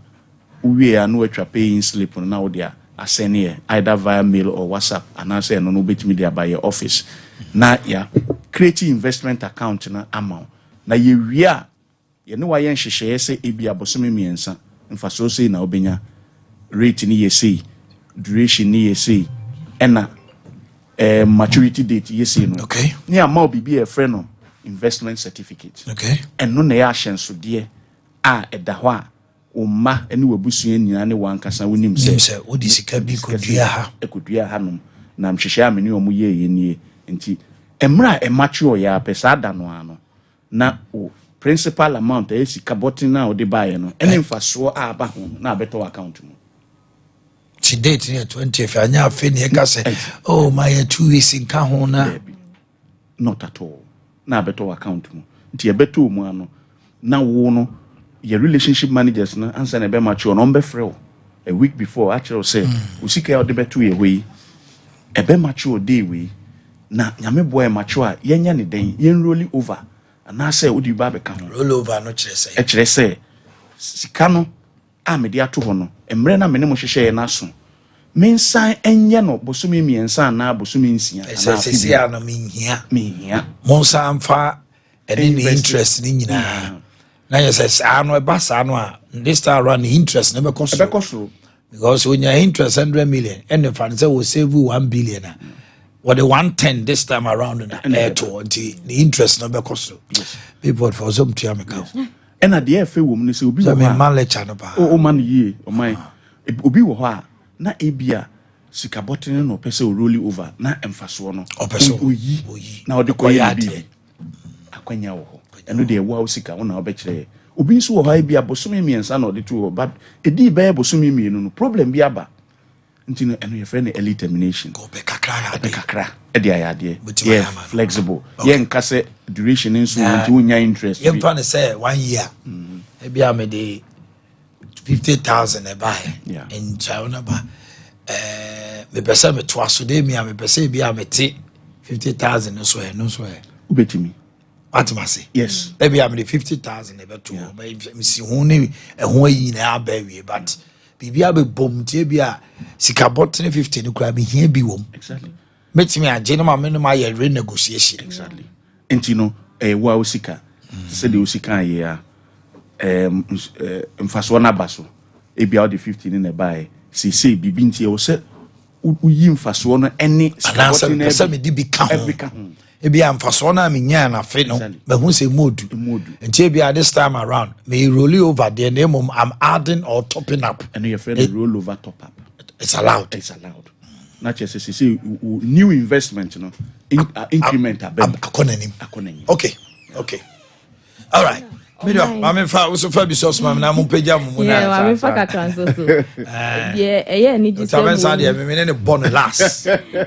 uwie anu atwa paying slip na ode asene either via mail or WhatsApp and answer no betimi dia by your office na ya create investment account na amount na ye wia ye no wa yen hyehyeye se ebia bosome miensa mfa so sei na obenya rate ni ye sei duration ni ye sei ena maturity date ye sei no okay ni ama obibi e frɛ no investment certificate okay and no na ya hyenso de a eda ho a umma eni wabusua nyina ne wankasa wonim se odi sika bi kodua ha ekodua ha no na mhyehyɛ ameni omu ye nie nti emra e mature ya pesa da no ano na o principal amount e sika botin na odi bae no ene mfaso a aba ho na abeto account mu ti date ne 20th anya afi ne ka se oh my 2 weeks nka ho na not at all na abeto account mu nti ebeto mu ano na wo no your relationship managers na answer na be mature no be frɛ a week before actually say usika ya de beto ye we e be mature day we na nyame boy mature yenya ne den yen rolling over and say odi ba be ka ho roll over no kyerɛ sɛ sika no a me de ato ho no emre na me ne mo hyehyɛ na so mensan enye no bosumi miensa na bosumi nsia na sisi ana mehia monsa amfa any interest ni nyina na yes ano e ba sa no a this time around the interest na be cost because when your interest 100 million and the fund say will save 1 billion what the 110 this time around na to the interest na be cost people for some to am account and at the FA woman say obi so me man lecture no ba o man ye o man obi wo ho a na ebia sika bottle no pese o roll over na emfaso no oyi na ode koya bi akwanya wo ho eno de wo sika wo na obekire obi nso wo ha ebia bosome miensa na ode to but edi be bosome mienu no problem bi aba ntino eno ye friend early termination go be kakra e de ayade ye flexible ye nkase duration nso nti wonya interest ye mfa ne say 1 year ebia me de 50,000 e buy in China ba me pesa me to aso de mi a me pesa bia me te 50,000 no so e ubetimi Atimasi. Yes. Maybe I'm the 50,000 ever too. Me see only a hoyi na abawi but bibi abe bom tie bia sika bottle 50 no kra me hia bi wom. Exactly. Metimi age no ma me no ma ye renegotiation. Exactly. Enti no wa osika se de osika ye a mfaso na baso e bia the 50 ni na bae se bibi ntie wo se uyi mfaso no any sika bottle na se me di bi ka ho. Ebi amfaso na me nya na fe no be hu se modu nti ebi this time around me roll over there name I'm adding or topping up and your friend roll over top up it's allowed not just say new investment you know increment akonanim okay all right Mido, mama fa so fa bi so so mama na mo pagya mo na yeah mama fa ka transfer so yeah ni ji say mo say me ne bon last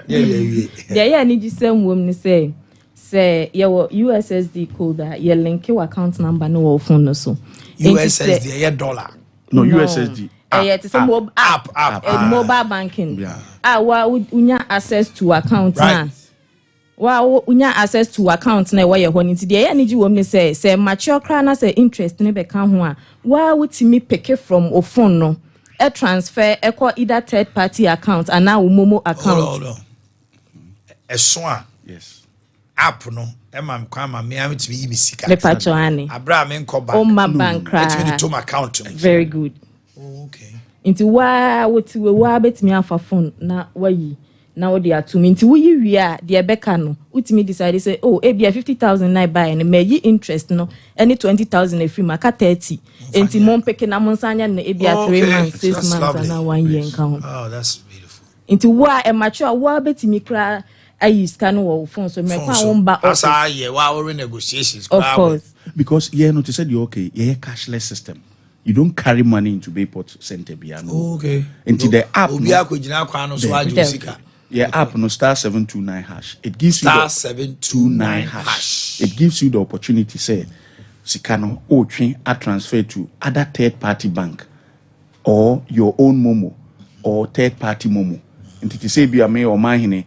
yeah ni ji say mo ni say your USSD code your link your account number no wo phone no so USSD yeah dollar no USSD it's a mobile app mobile banking wa unya access to account na wa unya access to account na where ho nti de ya niji wom ni say mature kra na say interest ne be ka ho a wa wutimi pick from o phone no e transfer e call either third party account and now momo account hold on. Yes app no e mam kwa ma me ametimi yi misika me pacho ani abra me nko o ma bank kra etimi to my account very good okay nti wa wotiwe wa betimi afa phone na wayi na wo dey atumi nti wo yi wi a de beka no utimi decide say oh e bia 50,000 na buy and me yi interest no any 20,000 e free maka 30 nti mon peke na mon sanya na e bia 3 months 6 months na 1 year nka oh that's beautiful nti wa e mature wa betimi kra ayi scan wo phone so me kwa wo mba office asa ye wa renegotiations of course because no to said you okay cashless system. You don't carry money into Bayport Center Biano. Okay. Into the app. Obi akogina kwa no so ajo sika. Yeah, app no *729#. It gives you *729#. It gives you the opportunity say sikano train a transfer to other third party bank or your own Momo or third party Momo. And it say be a me or Omanhene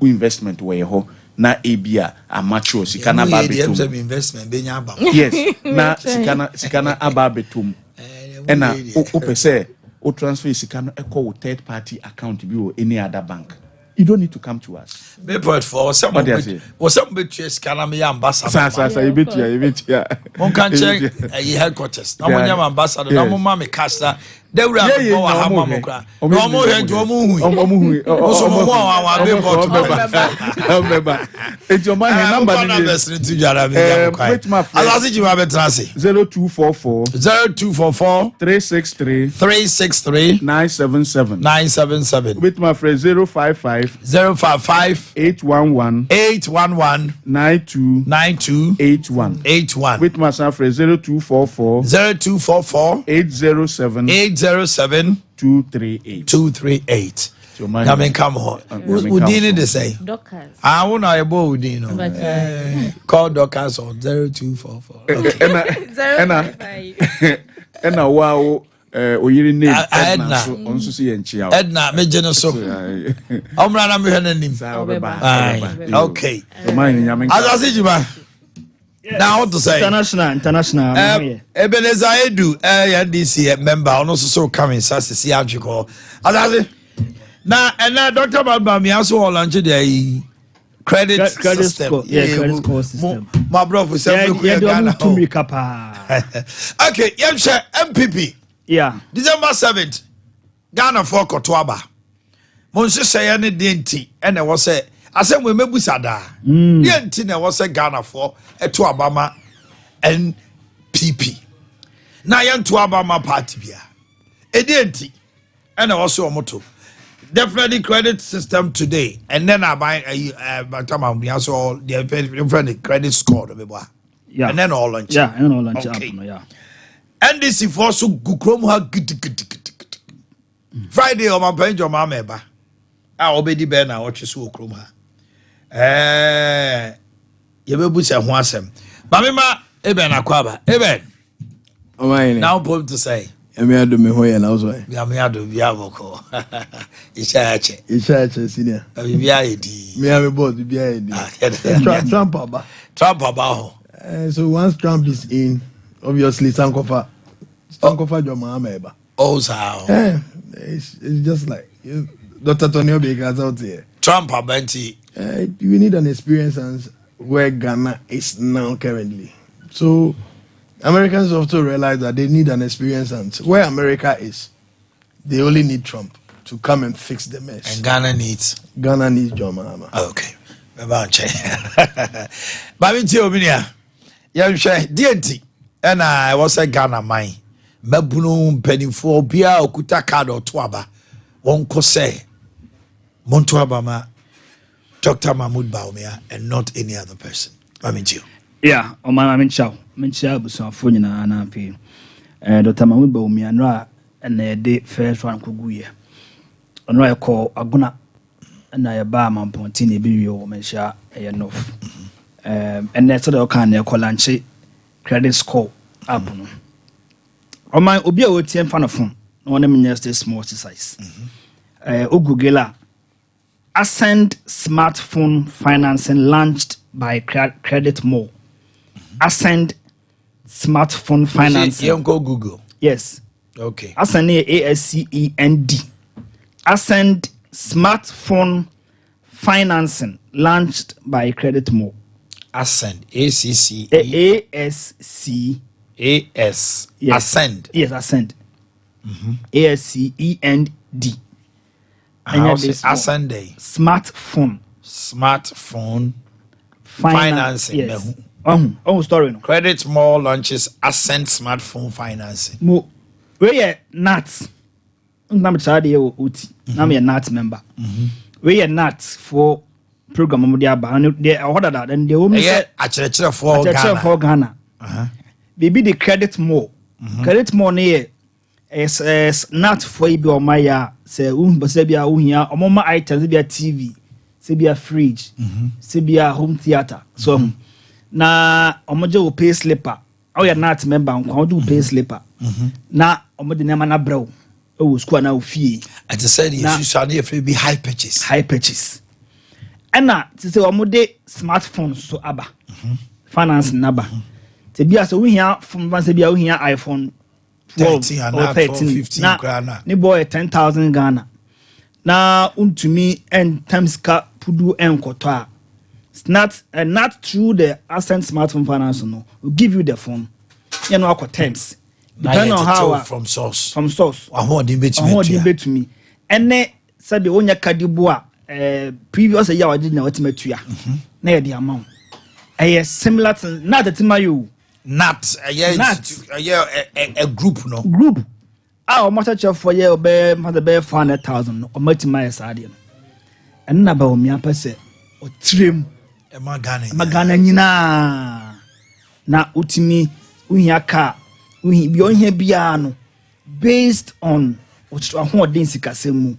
investment where ho na ebia amacho sikana babetum investment benya ba. Yes, na sikana ababetum. And na o say o transfer sikano echo third party account bi or any other bank. You don't need to come to us. Me point for some between scanner me ambassador. Sasa you bet ya. Mon can check headquarters. Na mon ambassador, na mon mama cash na. They will have go ha mama kra. No mo hen to mo hu. So mo wa be port member. It's your man number ni to jara me ya kwa. Alazi ji ma betrase. 0244 363 977. With my friend 055 811 92 81. With my son friend 0244 807 238. I mean, come on. Udini they say. Doctors. I want to abo Udino. Call Doctors on 0244. And wow. Oyiri name Edna onso se yenchia Edna me gene so omra na me hananim okay azase jiba now what to say international Ebenezer Edu NDC member ono so coming sasisi adweko azase na Dr. Babami aso launch the credit system score, credit score system my brother say okay yemche MPP. Yeah. December 7th, Ghana for Kotoaba. Monsi say any denti, and I was say, I said we mebu sada. Denti was say Ghana for to Obama NPP. Na yan to Obama party bia. Denti, and I was so moto. Definitely credit system today, and then I buy by time I'm also the different credit score. Yeah. And then all lunch. Yeah, and all lunch. Okay. Yeah. NDC for so gukrom ha Friday o ma panjo ma meba a obedi be na o twese okrom ha ye bebu se ho asem ba me ma eben akwaba eben Omanhene now point to say me ado me ho ye na so ya me ado bia boko isha ache senior bia edi me am boss bia edi Trump aba ho so once Trump is in, obviously Sankofa Joma Ameba. Oh, so it's just like Dr. Tony Obega's out here. Trump Abenti. We need an experience and where Ghana is now currently. So Americans also realize that they need an experience and where America is, they only need Trump to come and fix the mess. And Ghana needs Joma Ama. Okay. Babinti Obinia. Yamshe DNT and I was a Ghana mine. Mabunu penifo bia okuta card or twaba. Wonko say Montuabama, Dr. Mahmoud Baumia, and not any other person. You. Yeah, o ma Mincha busanfo nyina na afi. Dr. Mahmoud Baumia nra na de first one koguye. Onra call aguna na ya ba mamponti na bi wi o menhia enough. And that's the kind of call credit score up. On my Obia OTM fan of phone, no name just a small size. Google Ascend smartphone financing launched by Credit More. Ascend smartphone financing. You go Google. Yes. Okay. Ascend ASCEND. Ascend smartphone financing launched by Credit More. Ascend ACC ASC AS yes. Ascend Ascend ASCEND Ascend smartphone financing yes. Story no. Credit More launches Ascend smartphone financing we NAT nam chade uti nam ye NAT member we NAT for program mo dia ba no dey order that and they will say a for Ghana baby the Credit More Credit More ne is not for be o maya say bia uhia omoma items bia TV say bia fridge say bia home theater so na omoje wo pay slipper o ya not member nko do pay slipper na omode na na brew o school na ofie at said you should not be high purchase and na to say omode smartphones so aba finance naba te bia so uhia phone say bia uhia iPhone 12 or 13 na ni boy 10,000 Ghana na untumi and times ka pudu enkoto a not through the Ascent smartphone finance no will give you the phone you know akọ terms depending on how from source ahodi bet me ene sabe onya kadibo a previous year wadi na watimatua na ye the amount similar to not the timayo not a group no group o mata for ye obe mata be 400,000 o matima ya sade no en na ba o mi apese o trem magana nyina na utimi uhia ka uhi bi ohia bia no based on what den sikasemu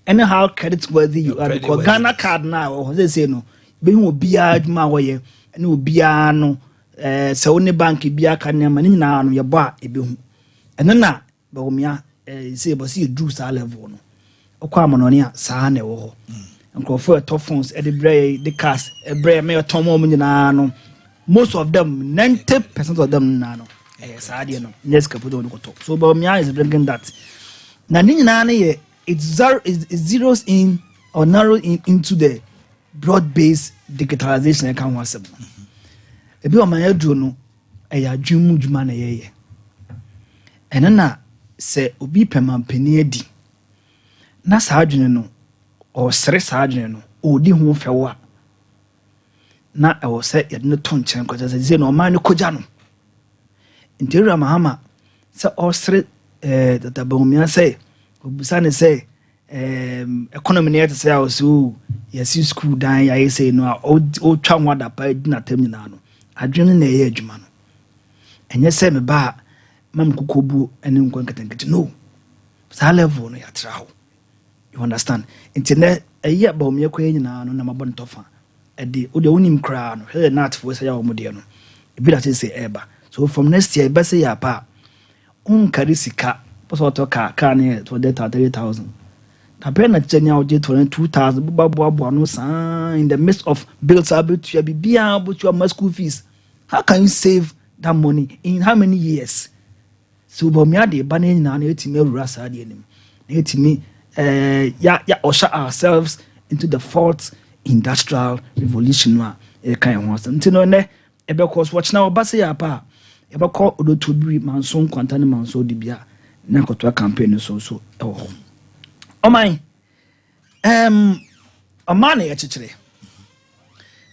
and how credit worthy you are because Ghana card now they say no be hu bia aduma wo ye ne obia no se woni bank bia ka ne ma ni na no ye bo a ebe hu eno na ba omia say bo see do sa level no okwa amonone a sa na wo ho for top phones at the bray the cast a bray may tomo nyina no most of them 90% of them na no yes ade no next capital no to so ba omia is bringing that na ni nyina na ye it zeroes in or narrow into the broad based digitalization kan wasem e bi o man aduro no e ya dwumu dwuma na ye enana se obi pemampani adi na sa adwene no o sere sa adwene no o di ho fewa na e wo se ye no ton chen kwacha se ze no man no koja no interior mahama se o sere that abomia say obusane say economy na say o so yes school dan ya say no o twa nwada pa di na tem nyina no adwene na ye adwuma no enye se me ba mam kokobu ene nkon katankati no sa level no ya trawo you understand internet eya ba omye kwa nyina no na mabon tofa ede o de wonim kra no he na atfo say ya o mode no e bi that say eba so from next year be say ya pa unkari sika poso to ka ne to the 30,000 na pe na chenya o je 22,000 bubabuabu no sa in the midst of bills about you bia about your school fees how can you save that money in how many years so bo mi ade ba na nyina na etimi awura sa ade anim na etimi ya usher ourselves into the fourth industrial revolution wa e kan ho asem ntino ne e be course watch na obase ya pa e be call odotobiri manso kwanta ne manso de bia na kotoa campaign so e ho oman oman e chechire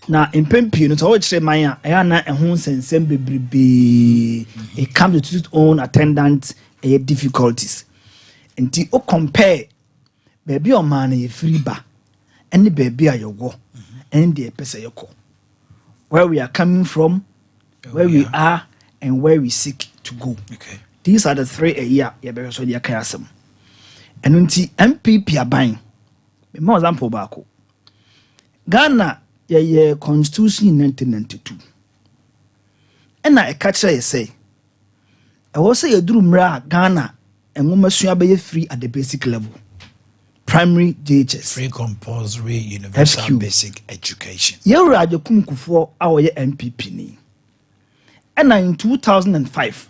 na impempi no to wo chire man a ya na ehun sensem bebrebe it comes to its own attendant difficulties nti o compare baby oman e free ba any baby a yogo and the pese yoko where we are coming from where we are and where we seek to go okay these are the three a year ya be so dia kan asem enu nti MPP aban me mo example baako Ghana ye constitution in 1992 ena e ka kire say e wo say yeduru mra Ghana enwoma sua be free at the basic level primary JHS free compulsory universal FQ. Basic education yewura ajekum kufo a wo ye MPP ni ena in 2005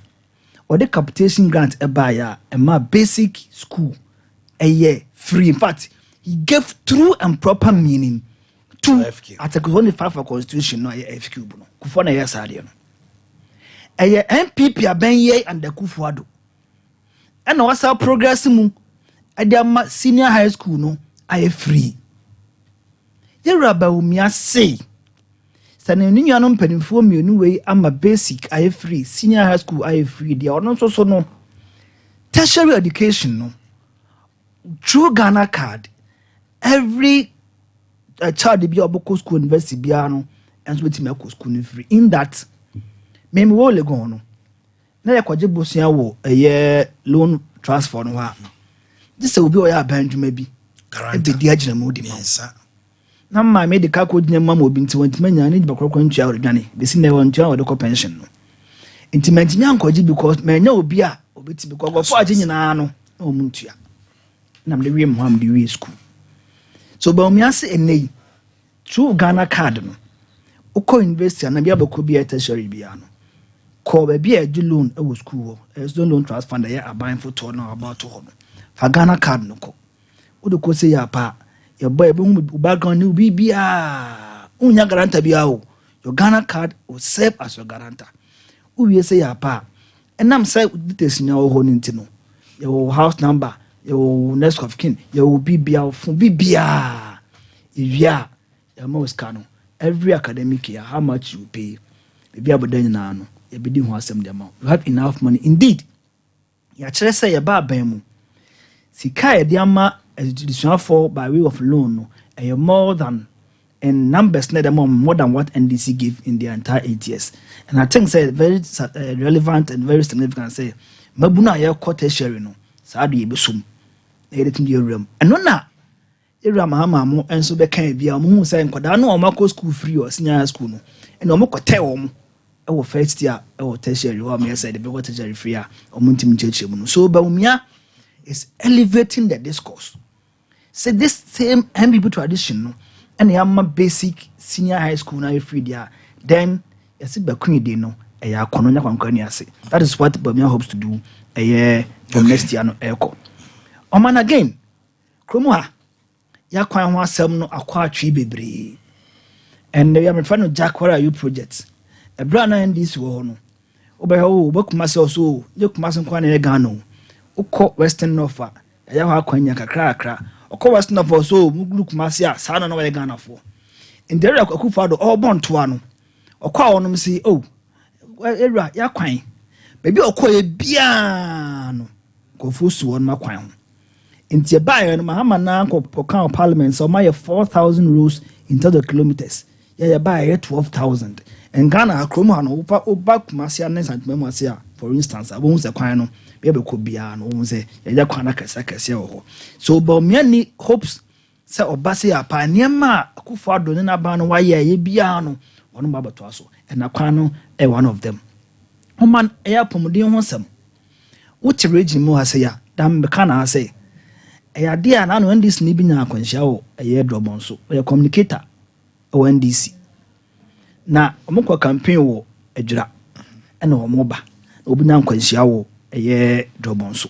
or the capitation grant ebaya ema basic school a year free in fact he gave true and proper meaning to Article 25 of Constitution no FQ no kufo na yes ade no eye MPP abenye and the kufuado and wasa progress mu ade senior high school no aye free yeraba umia say sane nnyua no mpanimfo mienu wei ama basic aye free senior high school aye free dia ono so no tertiary education no through Ghana card every child be oboko school university bia no and so betime ko school free in that me wo le go no na ye kwaje bosia wo loan transfer no ha this will be where band maybe guarantee the agent mode na ma me de ka ko dina ma mo bi nti wanti manya ne ba krokro ntua odwane be si na won ntua wo de ko pension no nti mantimi ankoji because manya obi a obeti be ko fo age nyina no na omu ntua na me wiem ho am de wi school so ba omi ase enei through Ghana card no uko university na bia bako bia tertiary bia no ko ba bia adu loan e wo school wo e student loan trust fund ya aban photo na about ho no fa Ghana card no ko wo de ko se ya pa your boy background new bibia unya guarantor bia o your Ghana card will serve as your guarantor we say ya pa enam say details nya wo ho ntino your house number your next of kin your bibia fun bibia ivia your most cano every academic year how much you pay bibia bodan na no e bidi ho asem dem you have enough money indeed ya chere say ya ba ban mu sika e dia ma education for by way of loan no and more than in numbers na them more than what NDC gave in the entire 8 years and I think say very relevant and very significant say mabuna ya quarter share no sa do ye besum na ye tim ye rem eno na ewura mahama mo enso be kan bia mo hu say nkoda na o mako school free o senior school no and o mako tell o mo e wo first year e wo tertiary o me say the be what tertiary free a o mo ntim cheche mu no so ba umia is elevating the discourse. Say this same MBB tradition no and yama basic senior high school na free there then yesi bakuni de no e ya kono nya kwankani ase. That is what Bamia hopes to do a year from next year no eko. Oman again kromo ha ya kwan ho asem no akwa atwi bebre and we am friend Jack where are you projects e bra na ndis wo no obe ho obakuma se so je kuma se kwa na Ghana ukọ Western North ya ho akwanya kakra okọ Western North so muglu kuma se a sa na we Ghana fo ndere akufo do all born to ano okọ wonom si ewura ya kwan bebi okọ ye bia no kofu su won makwan ho inti bae no mahama na kan parliament so my 4,000 rows into the kilometers ya bae 12,000 and Ghana akromu no oba kumase anen santimemu ase a for instance abon se kwan no be ko bia no won se ya kwan akasa ho so ba miani hopes se obase ya pa niema akufo ado ne na ba no waye ye bia no wono ba bato aso and akwan no one of them oman ya pomodin ho sam wuti region mu ase ya dam be kana ase eya dia na no NDC ni binya akwanhia wo eye drobon so e communicator o NDC na omukwa campaign wo adwura ena omoba obinya akwanhia wo eye drobon so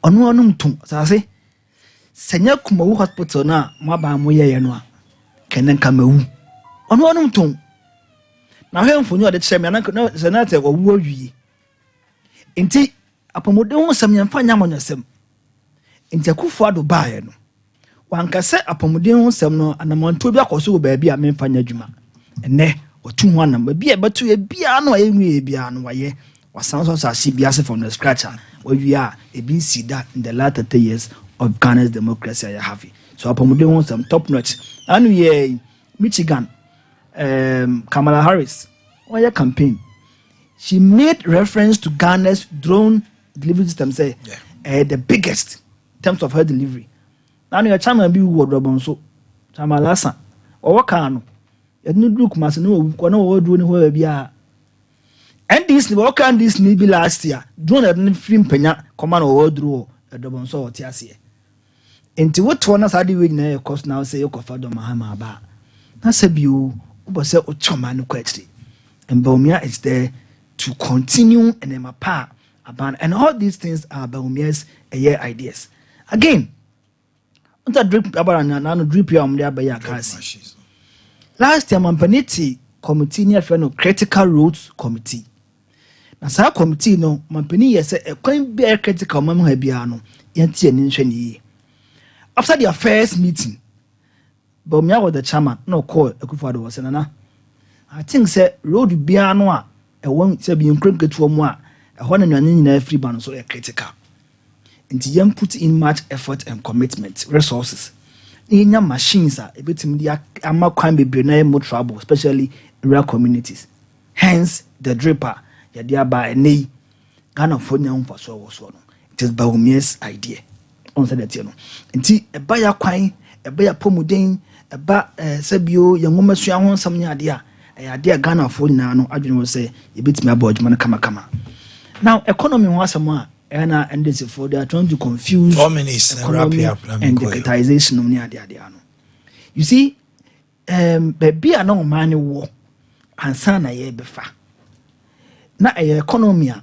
onu mtum sase senya kumawu hospital na maba mo ye no a kenen kamawu onu mtum na hemfo o de kyerɛ me na senate owu awie enti apomode ho sam yemfa nyamonyosem enti akufo ado bae no wankase apomuden ho sam no anamonto bi akoso wo baabi a memfa nya dwuma ene otu ho anam bi e betu e bia no ayenwie bia no waye wasan so sa bia se from the scratch we are e bin see that in the latter 10 years of Ghana's democracy I have so apomuden ho sam top notch anu ye Michigan Kamala Harris on your campaign she made reference to Ghana's drone delivery system say the biggest terms of her delivery. Now your chairman be word robon so chama lasa o waka no e no look mas no ko na wo duro ni ho bia and this ni waka this ni be last year drone na film panya koma na wo duro e dobon so oti ase enti woto na sade we na e cost now say you fa do mahama ba na say bi o bo say o choma no kwetri and Baumia is there to continue and empower about and all these things are Baumia's ideas. Again, on that drip about an drip there by your class. Last year, Mampaniti committee near friend critical roads committee. Now, sa committee no Mampani said a quite be critical mamma Habiano, Yanti and Incheni. After their first meeting, Baumia was the chairman, no call a Kufado was an I think say road biano a one say being cricket to moi a one and in free ban so a critical. And young put in much effort and commitment, resources. In your machines are a bit in the ama crime be more trouble, especially in rural communities. Hence the dripper, ya thereby a nay Ghana for young for so was one. It is Baumia's idea. on said that, nti eba ya kwan eba ya pomuden eba sebio ye ngoma sua ho nsam nya ade a ade a Ghana for nyina no adwene wo say ye betimi abodjuma no kama now economy ho asam a and this for they are trying to confuse economy and digitization of ade ano you see baby a no man wo ansa na ye befa na economy a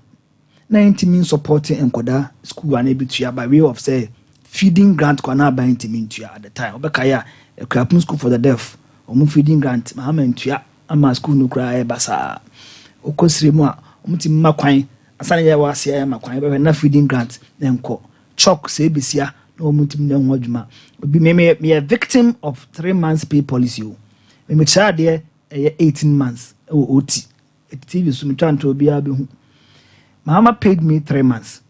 na intimi supporting enkoda school and ebitua by way of say feeding grant kwa na ba intimi ntua at the time obeka ya Krapun school for the deaf omu feeding grant mahama ntua ama school no kra e basa okosire mu a omutimi makwan asane ya wase ya makwan be na feeding grant na enko chalk se besia na omutimi na ho adwuma obi me a victim of 3 months pay policy o me cha de 18 months oti TV so me twanto obi abehu Mama paid me 3 months,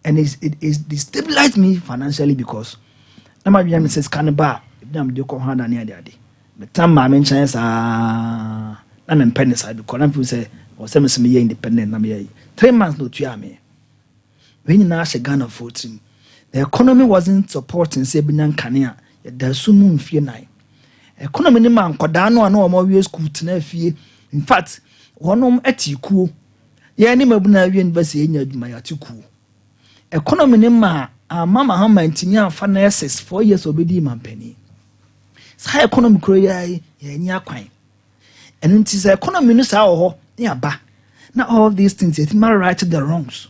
and it destabilized me financially because my mom says, "Canaba, I'm the Kohana near the day." But time my mentions I'm in penny side because I'm say or semi independent. 3 months no to me. When you now say Ghana 14, the economy wasn't supporting say Binyan Kania. There's so moon fear nine. Economy ni man kodano ano more school to fear. In fact, one etiku. Ye ni mabuna wi university enya adwuma ya tiku economy ni ma mama ha mantimi afa na SS 4 years obedi mampani sa economy kro ya nya kwan enu nti sa economy no sa ho ya ba na all these things it ma right the wrongs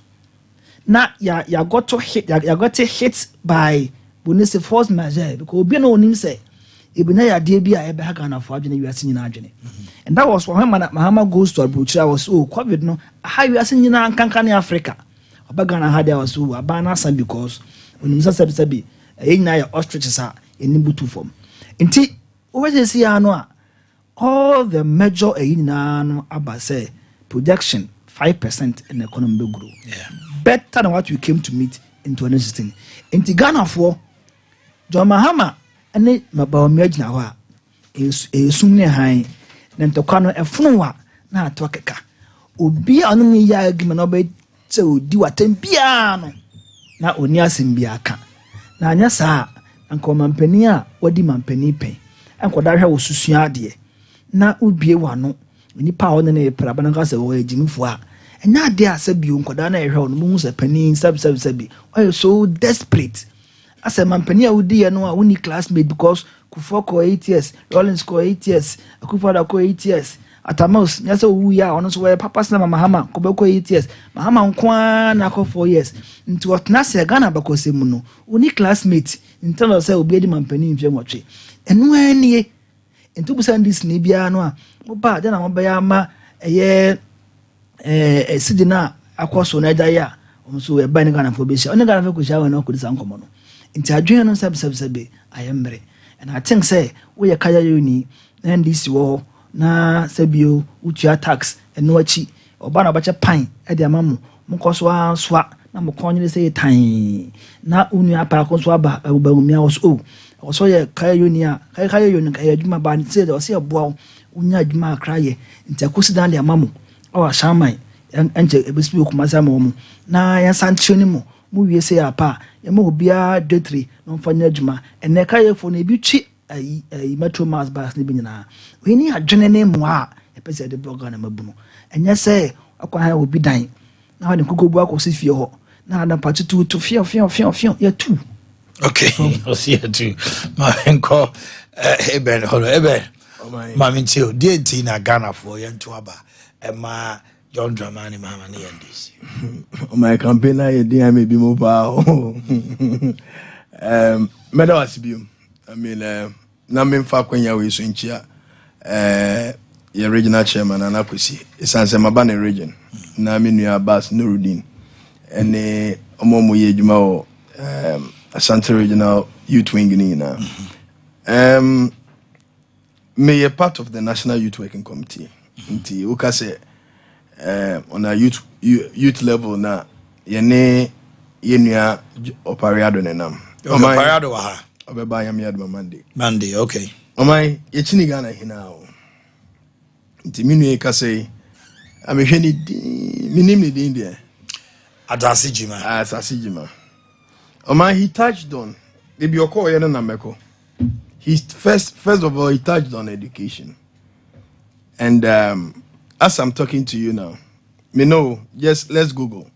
na ya got to hit by bonus force majeure because obi na onim say ebina ya de bia ebe ha Ghana for adwene wiase nyina adwene and that was when Mahama goes to Abuja was COVID no how wiase nyina nkanka ne Africa oba Ghana ha there was abana san because onim sabi nyina ya ostriches a eni butu form nti we see ya no a all the major nyina no aba say projection 5% in the economy will grow better than what we came to meet in 2016 nti Ghana for John Mahama ane mabawo megina ho a esum ne han na ntokwa no efunu wa na atokeka obi anu ni ya agima no be se odi watem bia no na oni asem bia aka na anya saa anko mampani a wadi mampani pen anko da hwa wosusua ade na ubie wano nipa ho ne ne praba na ka se wo agimfo a enya ade a sabio nkoda na ehwa no mu se pani sabi oy so desperate as a mampani a wudi ya no a woni classmate because Kufoko 8 years, Rollins ko 8 years, Akufo-Addo ko 8 years, Atamos nyase wu ya ono so we papa na Mahama ko be ko 8 years, Mahama nkwa na ko 4 years. Nti otna se Ghana ba ko semu no, woni classmate intendo say obi edi mampani mfe nwotwe. Enu anie nti busa ndis ni bia no a mo ba de na mo be ya ma eye sidina akoso na da ya o so we ba ni Ghana fo be sha. Oni Ghana fo ko sha we na ko disa nkomo no. Nti adwene no sabi ayembre. And I think say we are kaya uni and this war na sabio utua tax and no achi obana bacha pine e dia mamu mukoswa swa na mukonye say tan na unu apa konso aba ubamia was ye kaya uni a kaya uni kaya djuma ba ni say o say boa unya djuma kraye nti akosi dan dia mamu o shaman enje ebesbi okumasa mamu na ya sanche ni mu wie say apa yema obia detri no fanya adwuma ene kaye fo na bi twi ai metro mass bus ne binyina we ni adwene ne mo a epese de blogger na mabuno enye say akwa ha obi dan na wa de kokobu akosi fie ho na ada patutu to fie ya tu okay o see ya tu ma enko eben holo eben ma minti die ti na Ghana for ye nto aba ma John Dramani Mahama ne ndisi my campaign na ye dey me bi mo pa meda wasibium I mean na me fa kwanya we so nchia ye regional chairman anakwesi isanse maba na region na me nua Abbas Nurudin ene omomo ye adwuma o Asante Regional Youth Wing ni na me a part of the National Youth Working Committee nti ukase on a youth level na yene yenua opariado nenam opariado wa ha obeba yam yadma Monday okay omai yechini Ghana hina o nti minu kase amehwe ni minim ni din de asasi jima He touched on maybe your call Nameko. He first of all he touched on education. And as I'm talking to you now, just let's Google.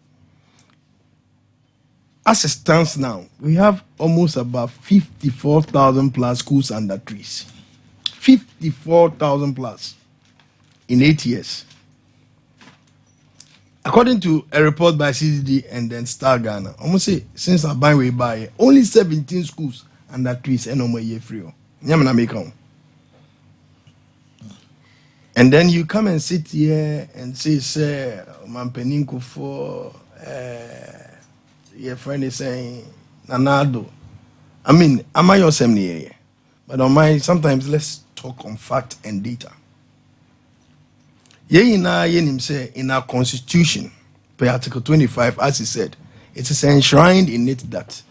As it stands now, we have almost about 54,000 plus schools under trees. 54,000 plus in 8 years. According to a report by CCD and then Star Ghana, almost say since I buy way by only 17 schools under trees and no more year free. And then you come and sit here and say, man peninko for your friend is saying Nanado. I mean, am I your same? But on my sometimes let's talk on fact and data. In our constitution, per Article 25, as he said, it is enshrined in it that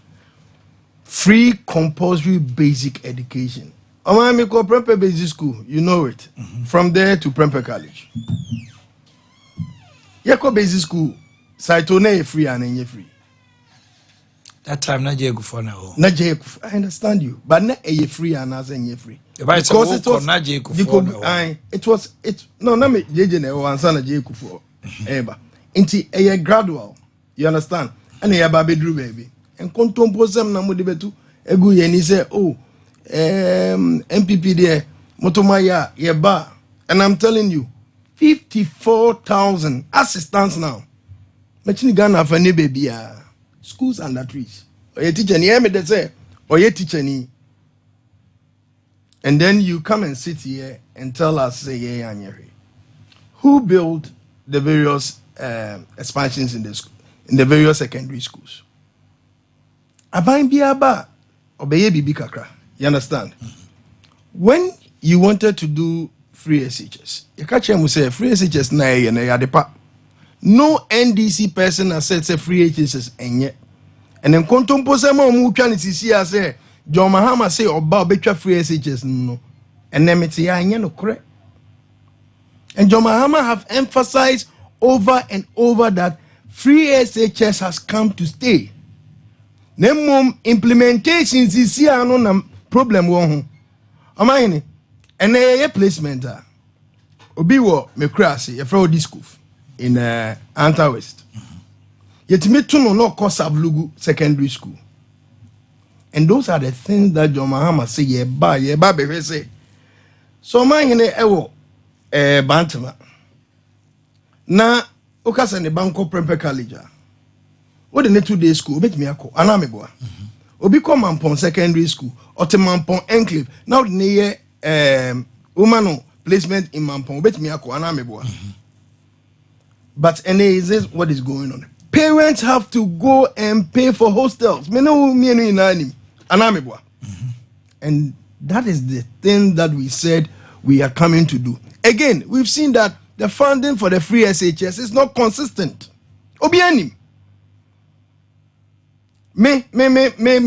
free compulsory basic education. I call Prempeh Basic School, you know it. From there to Prempeh College. Yako Basic School, Saitone free and any free. That time na je for now. Na je I understand you, but na a free and as any free. Because it was na je for it was no na me je na wansa na je for. Eba. Inti a gradual. You understand? And a babedru baby. And contompo sem na mo de betu egu ye ni say MPP there motomaya yeba. And I'm telling you 54,000 assistants now. Machini Ghana for ne baby schools under trees. Or your teacher ni me they say or your teacher ni. And then you come and sit here and tell us say yeah who built the various expansions in the various secondary schools. Aban biaba obeye bibi kakra. You understand? When you wanted to do free SHS, you catch him say free SHS na yadepa. No NDC person has said say free SHS enye. And then kontompo say ma omu twa ne sisi say John Mahama say oba obetwa free SHS no. And then me ya enye no kore. And John Mahama have emphasized over and over that free SHS has come to stay. Nemum implementation sisi ano na problem wo ho. Omanhene and a placement obi wo me krase ye fra odi school in Anta West. Yetimi to no course Ablugu secondary school. And those are the things that John Mahama say ye ba be say. So Omanhene ewo Bantama. Na okasa ne banko Prempeh College. What the 2 day school bet me ako anameboa. Obi come Mampong secondary school or to Mampong enclave. Now the year woman placement in Mampong bet me ako anameboa. But is this what is going on? Parents have to go and pay for hostels. Me no me no inani anameboa. And that is the thing that we said we are coming to do. Again, we've seen that the funding for the free SHS is not consistent. Obiani. Me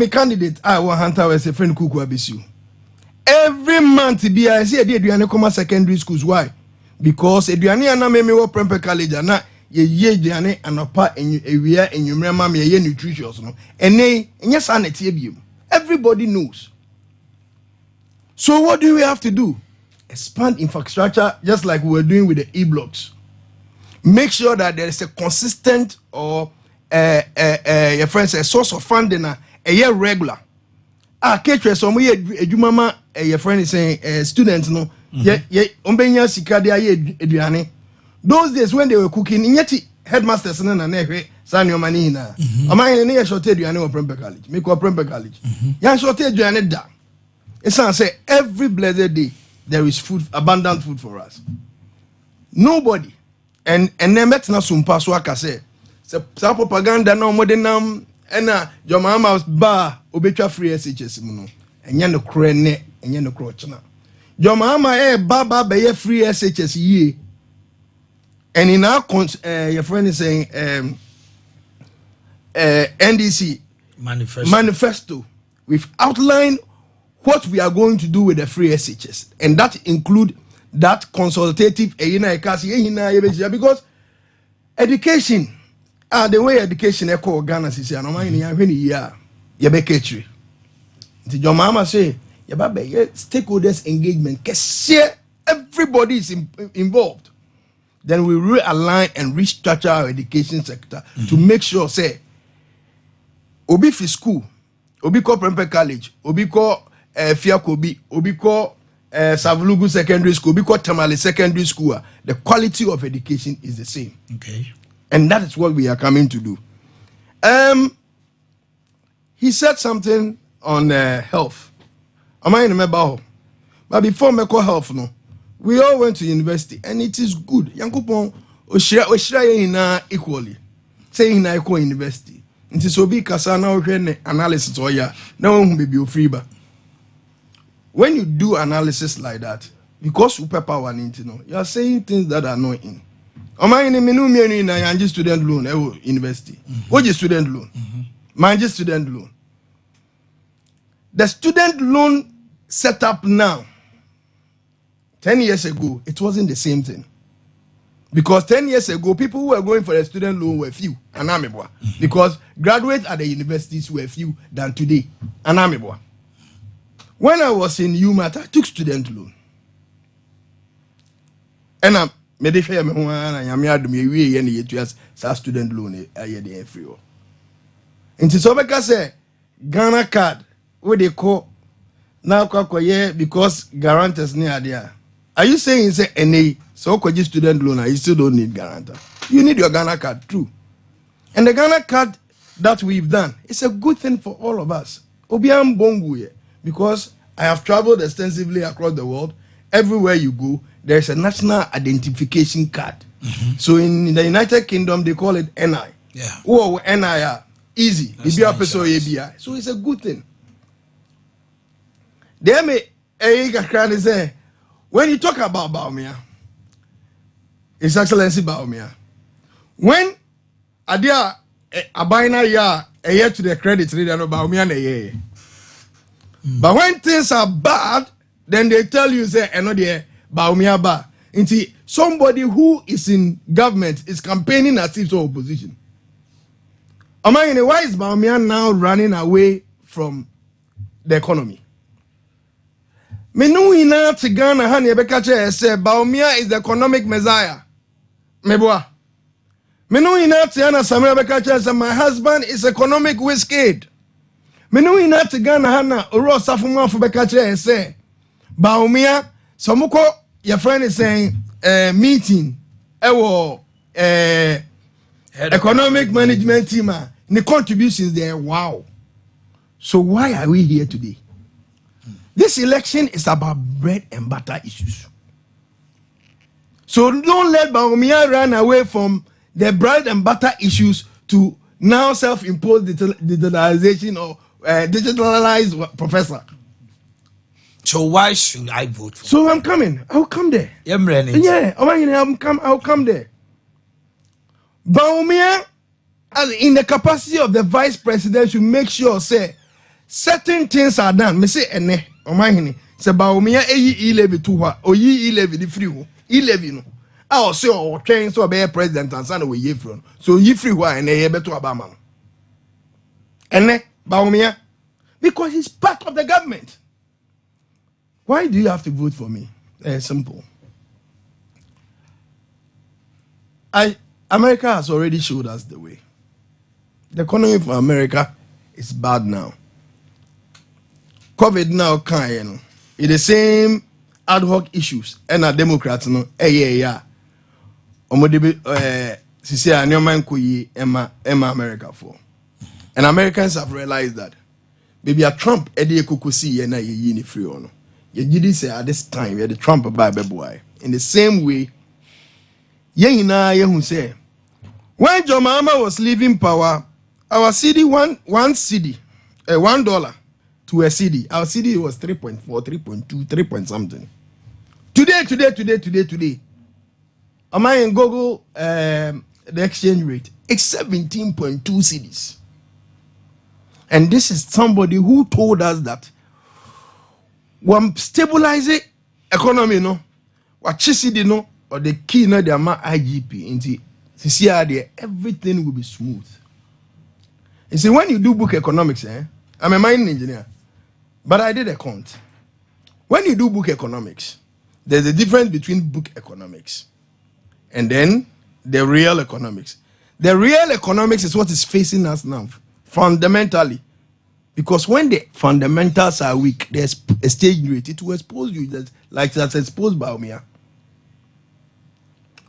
candidate I want Hunter was a friend Kuku Abisu. Every month be I see a Adriana Coma secondary schools. Why? Because Adriana me wo Prempeh College na ye Adriana and a part in area and you remember me ye nutritious no. And yes sanity everybody knows. So what do we have to do? Expand infrastructure just like we were doing with the e-blocks. Make sure that there is a consistent or your friends a source of funding a year regular. Catch some way edumama your friend is saying students no ombenya sika de aye eduane. Those days when they were cooking yet headmasters na ehwe sanyo mani na Omanhene ne short eduane o Prempeh College make o Prempeh College ya short eduane da. It's say every blessed day there is food, abundant food for us. Nobody and then met na Sompa so aka say sa propaganda na modernam ena your mama ba obetwa free SHS mu no enya no kro ne enya no kro chena your mama ba be ye free SHS ye. And in our your friend is saying NDC manifesto we've outlined what we are going to do with the free SHS, and that include that consultative because education the way education echo Ghana is yebeketri. The your mama say yebabe stakeholders engagement. Everybody is involved. Then we realign and restructure our education sector to make sure say obi fi school, obi ko Prempeh College, obi ko Fiakobi, obi ko Savulugu Secondary School, obi ko Tamale Secondary School. The quality of education is the same. Okay. And that is what we are coming to do. He said something on health. Am I remember? But before me call health, no, we all went to university, and it is good. Yankupon Oshira equally. Say in equal university. It is obi kasana analysis or ya. No one will be free. But when you do analysis like that, because superpower into know, you are saying things that are not in. Omanhene menu na yanji student loan university. What is student loan? Manji student loan. The student loan set up now, 10 years ago, it wasn't the same thing. Because 10 years ago, people who were going for a student loan were few. Because graduates at the universities were few than today. When I was in UMAT, I took student loan. And I'm student loan free. And so say Ghana card, what they call now because guarantors near there. Are you saying say NA so student loan you still don't need guarantor? You need your Ghana card too. And the Ghana card that we've done, it's a good thing for all of us. Obiam Bongu, because I have traveled extensively across the world. Everywhere you go, there's a national identification card. So in the United Kingdom, they call it NI. Yeah. Oh, NI, easy. So it's a good thing. They may say, when you talk about Baumia, His Excellency Baumia, when Ade Akye Abia a year to the credit reader of Baumia a year. But when things are bad, then they tell you say another Baumia ba. Inti somebody who is in government is campaigning as if so opposition. Omanhene, why is Baumia now running away from the economy? Menu ina tigana hani ebekache say Baumia is the economic messiah. Meboa. Menu ina tiana Samuel ebekache say my husband is economic whiskey. Menu ina tigana hana oro safuma fu bekache say Baumia somuko your friend is saying meeting economic management team the contributions there wow. So why are we here today? This election is about bread and butter issues. So don't let Baumia run away from the bread and butter issues to now self-imposed digitalization or digitalized professor. So why should I vote for? So I'm coming. I'll come there. Yeah, I'll come there. Baumia, in the capacity of the vice president, should make sure say certain things are done. Me say ene Omanhene say Baumia e-levy to her or e-levy the free e-levy no. I say or train so be president and son we ye from. So ye free why ene ye beto abama. Ene Baumia because he's part of the government. Why do you have to vote for me? Simple. America has already showed us the way. The economy for America is bad now. COVID now can it's the same ad hoc issues. And a Democrats no yeah. Sisi anyoman kuyi Emma America for. And Americans have realized that. Baby a Trump Ade Akye na ye ni free ono. You did say at this time, the Trump by boy. In the same way, who say, when John Mahama was leaving power, our city one city, $1 to a city. Our city was 3.4, 3.2, 3 point something. Today. Am I in Google the exchange rate? It's 17.2 cities. And this is somebody who told us that one stabilizing economy no what chisidi no or the key no the IGP into CCR there everything will be smooth. You see when you do book economics I'm a mining engineer. But I did a count. When you do book economics, there's a difference between book economics and then the real economics. The real economics is what is facing us now, fundamentally. Because when the fundamentals are weak, there's a stage rate. It will expose you like that's exposed by Omia.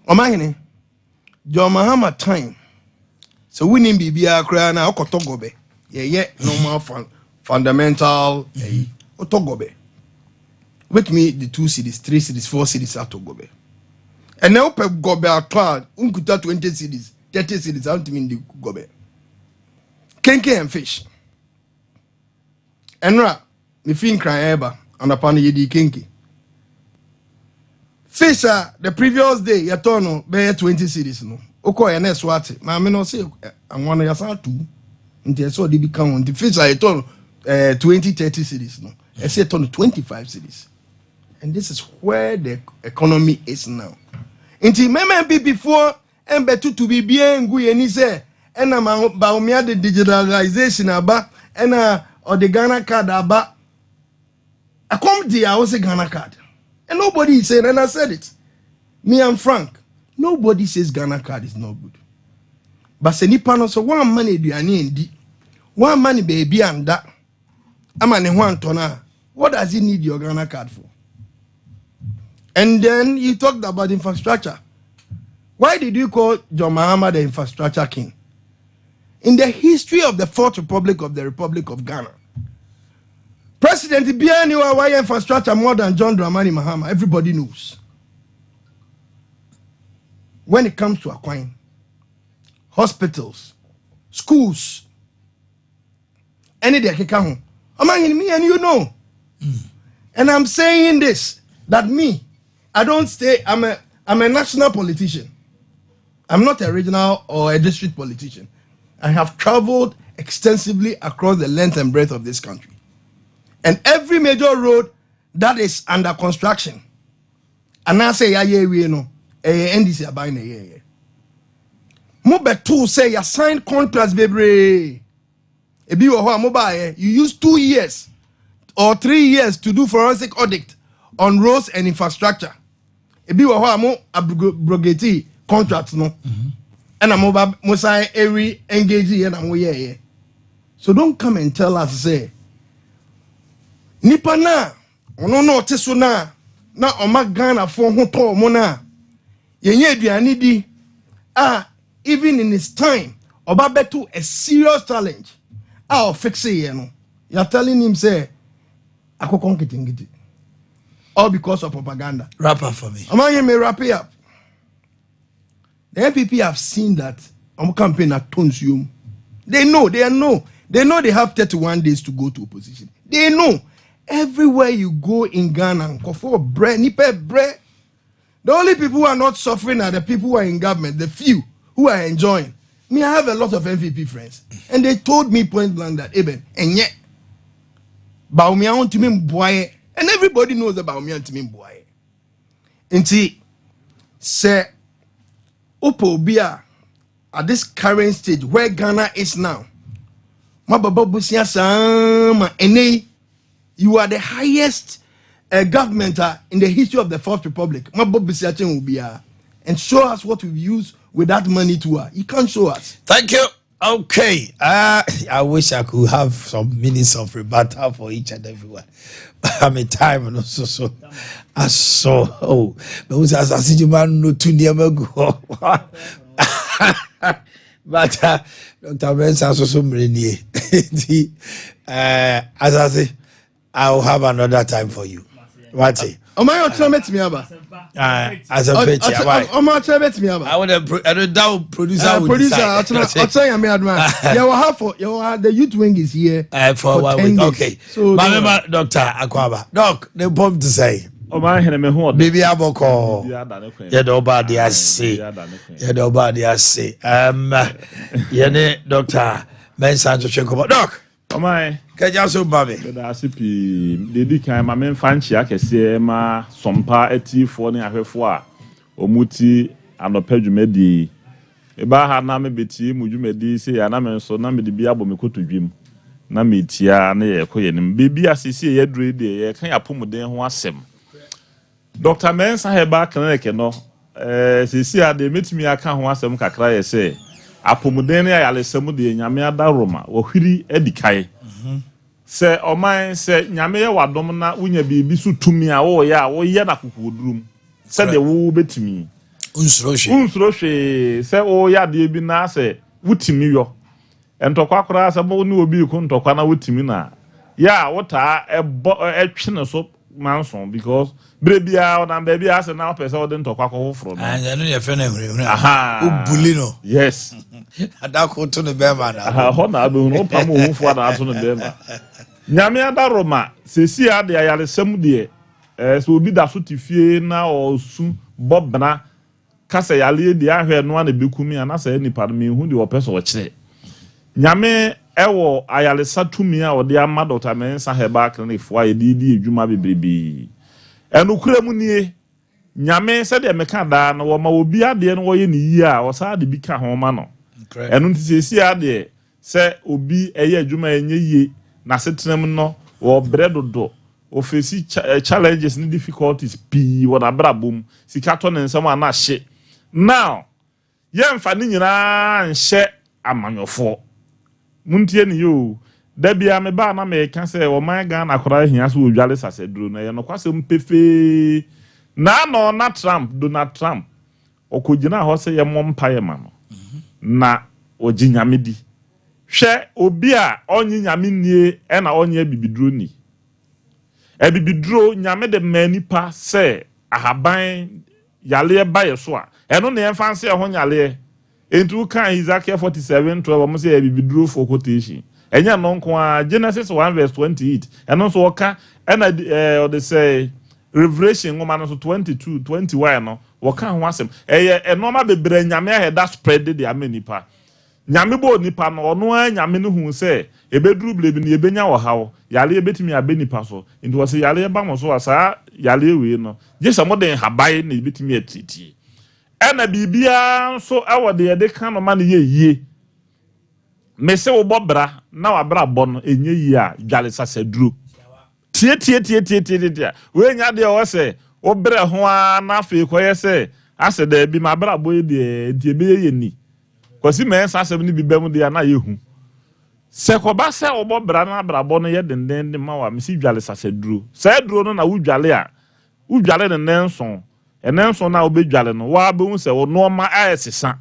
Omanhene, John Mahama time. So we need Bibia Krana Okotogobe. Yeah, normal fundamental Otogobe. With me the 2 cities, 3 cities, 4 cities at Ogobe. And now Pep Gobe are cloud, unkuta 20 cities, 30 cities, out in the Gobe. Kenke and fish. Enra, me fin cry eba, and upon yedi kinky. Fisher, the previous day, yatono, bear 20 cities, no. Oko and Swati, my men no say, and one of your two. Until so they become the Fisher, I told 20, 30 cities, no. I said 25 cities. And this is where the economy is now. Until meme be before, and better to be bien good, and he said, and I'm about me the digitalization about, and or the Ghana card about. I come there, I was a Ghana card. And nobody said, and I said it. Me and Frank, nobody says Ghana card is not good. But se nipa no so one money do ani ndi. One money baby and that. Amane one tona. What does he need your Ghana card for? And then you talked about infrastructure. Why did you call John Mahama the infrastructure king? In the history of the Fourth Republic of the Republic of Ghana, President Bia knew why infrastructure more than John Dramani Mahama. Everybody knows. When it comes to Aquine, hospitals, schools, any day keka among me and you know. And I'm saying this, that me, I don't stay, I'm a national politician. I'm not a regional or a district politician. I have traveled extensively across the length and breadth of this country. And every major road that is under construction, and I say, we know, NDC are buying a year. Mobetu say, you sign contracts, baby. You use 2 years or 3 years to do forensic audit on roads and infrastructure. Abrogate contracts, no. And I'm over Mosai every engagee and I'm here. So don't come and tell us, say, Nipa na, no teso na oma Ghana for hoto mona. Yenye aduane di. Even in his time, oba betu a serious challenge. Fix it, no. You're telling him, say, akokongiti. All because of propaganda. Wrap up for me. Omanhene may wrap it up. The NPP have seen that campaign at Tonsium. They know they have 31 days to go to opposition. They know everywhere you go in Ghana, for bread, nipe bread. The only people who are not suffering are the people who are in government, the few who are enjoying. Me, I have a lot of NPP friends, and they told me point blank that Eben, and yet, Baumia on to me boy, and everybody knows about me and to me boy. And see, say, Opo Bia, at this current stage where Ghana is now, you are the highest government in the history of the Fourth Republic. And show us what we've used with that money to. You can't show us. Thank you. Okay. I wish I could have some minutes of rebuttal for each and everyone. I'm in time and also so. I saw. Oh, but was as a man no too near go. But Dr. Benz also so many. As I say, I'll have another time for you. What's it? Am I not met me about? As a bet, I would have producer. I'll tell you, you have the youth wing is here for 1 week. Okay, so Doctor Akwaba, Doc, the bomb to say. Baby Aboko, nobody has say, nobody has say. Yene Doctor Mensanto Chenko, Doc. Kajaso baby. Dedi kan ma men fanchi akese ma sompa etifo ne ahwefo a omuti anopedwumedi. Eba ha na me beti mudwumedi se ya na men so na me de bia bo me kotodwem. na metia na ye koyenim bebi asisi ye dure de ye kan apomuden ho asem Dr. Mensa Heba clinic no sisi ade metimi aka ho asem kakra ye se apomuden ya yalesem de nyame ada Roma ohwiri edikai se oman se nyame ye wadom na unya bibi su tumi a wo ya wo ye na kokodurum se de wo betimi unsuro hwe se o ya de bi na se wutimi yo entokwa kora se bo ni obi ku ntokwa na wutimi na ya wota etwene so manson because brebia o na bebia se na pese o de ntokwa ko hofro no and no ye fe na hwere ubuli no yes adako to ne bema na ho na be no pam ohufo na ato ne bema nyame adaroma sesi ade ayalesem de so obi da so tifie na osu bobna kasa yale de ahwe no na bekumi anasa nipa me hu de opese o kire nyame ewo ayalesa tumi a ode ama Dr. Mensa Heba clinic fo ayedi edwuma bebrebe enukura mu nie nyame se de meka da na wo ma obi ade no wo ye ni yi a wo sa de bi ka ho ma no enu ntisi ade se obi eye adwuma enye yi na setrem no wo bredodo o face challenges and difficulties pi wo na brabom sika to ne nsam ana hye now ye mfa ni nyina nhye amanyofo muntie ni yo da bia me ba na me ka se wo man ga na kora hia so odwale saseduro na ye no kwase mpefe na no na Donald Trump okogina ho se ye mompa ye ma no na oginyame di hwe obi a onyi nyame nie e na onye bibiduro ni ebibiduro nyame de manipa se ahaban yale ba ye so a eno ne emfanse ho nyale entu kan Isaiah 47:12 mo se ebibiduro for quotation enya no nko a Genesis 1:28 eno so oka ena they say Revelation ngoma no so 22:21 no woka ho asem eno ma bebre nyame aheda spread de amanipa nyame bo nipa no ono nyame no hu se ebeduru blebi ne ebenya wo hawo yale ebetimi abenipa so nti wo se yale ba mo so asa yale we no jesa moden habai na ebetimi atiti ena bibia so awode de kan no ma ne yeye mese wo bobra na wabra bo no enye yi a dwale sasaduro tie we nya de wo se wo bre ho a na fe koye se ase da bi ma bra bo de ebe ye ni kwasi Mensa asem ni bibam de na yehu se koba se obobra na brabo no ye denden ma wa misi dwale saseduro saduro no na wudwale a wudwale ne nenson enenson na obedwale no wa be hu se wo no ma ayesesa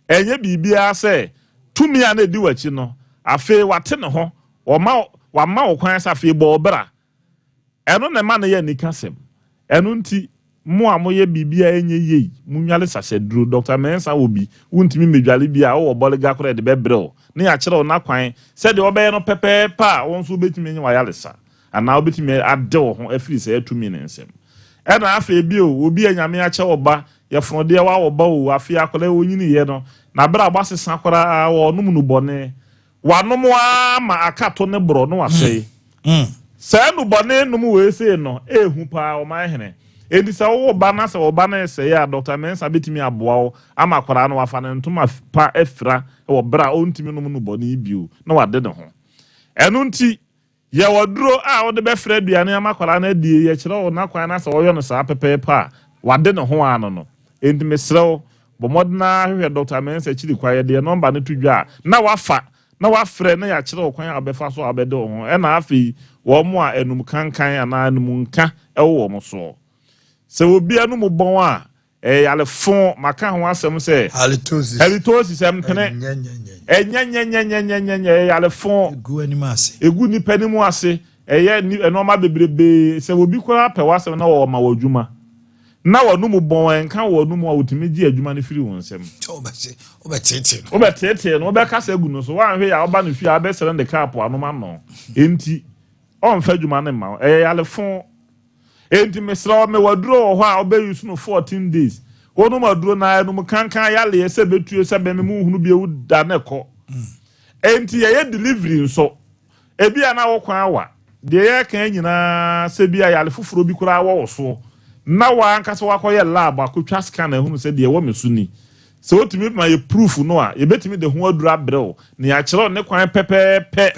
enye bibia se tumi a na di wachi no afe wate ne ho wa ma wo kwan sa afe bo obra eno ne ma na ye nikasem eno nti mo amoye bibia enye yei munwale saseduro Dr. Mensa obi wuntimi medwale bia wo bolega kora de bebrel ne ya kire na kwan se de obeye no pepepa won so betimi enye wayalesa ana obetimi ade wo ho afiri se atumi ne nsem ena afa bi obi anyame ache oba ye fronde wa oba o afi akola onyini ye no na bra gbasesa kora wo num nu bone wanom wa ma akato ne bro no wahye se nu bone num we se no ehu pa o ma hene edisa wo ba na se wo ba na ese ya Dr. Mensa betimi aboa wo ama kwara no wafa ne ntoma pa efra wo bra o ntimi no mu boni bio na wade ne ho enu nti ye woduro a wo de be fra duane ama kwara na die ye kire wo na kwan na se wo yo no sa pepepa wade ne ho ano no enti mesrew bo modna hwe Dr. Mensa chiri kwa ye de number ne tudwa na wafa na wafre na ya kire wo kwan abefa so abede ho e na afi wo mo a enum kankan ana enum nka e wo mo so se obi anu mo bon a yale fon maka ho asem se halitosis em pene enya yale fon egu ni pani mu ase enoma bebrebe se obi kora pe wasem na wo ma wadwuma na wonu mo bon enka wonu mo awotimi gi adwuma ne firi won sem obetete no obekasa egu no so wanhwe ya oba no fi abesere de cap anoma no enti on fa adwuma ne ma yale fon enti mesra me waduro ho a obeyusu no 14 days wonu maduro na enu kankan yale ese betuo se be me mu hunu bi ewu da na ko enti ye delivery nso ebi ana wo kwan awa de ye kan nyina se bi yale fufuro bi kura awo so na wa ankasa wakoye lab akotwa scan ehunu se de wo mesuni se otimi ma ye proof no a ye betimi de ho adura brel ne ya kire ne kwan pepepe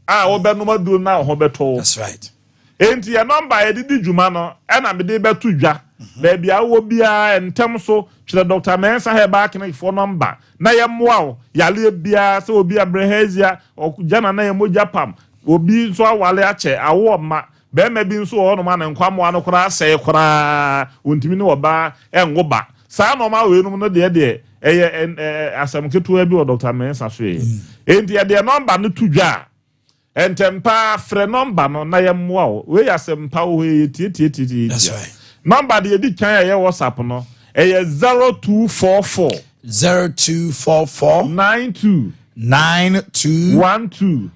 obenuma duro na ho beto. That's right. Enti ya number edidi dwuma no na me de beto dwa. Ba bia wo bia entem so twere Dr. Mensa Herbal Clinic for number. Na ye moa wo yale bia se obi abrehazia jana na ye moja pam. Obi nso awale ache awo ma be ma bi nso ho no ma na nkwamo ano kora aseye kora ontimi ne oba enwoba. Sa no ma we no de asam keto bi o Dr. Mensa so e. Enti ya de number no to dwa. Entempa fre number no na ye moa wo we asempa wo ye tie. That's right. Number the edit kan ye WhatsApp no 0244 92 12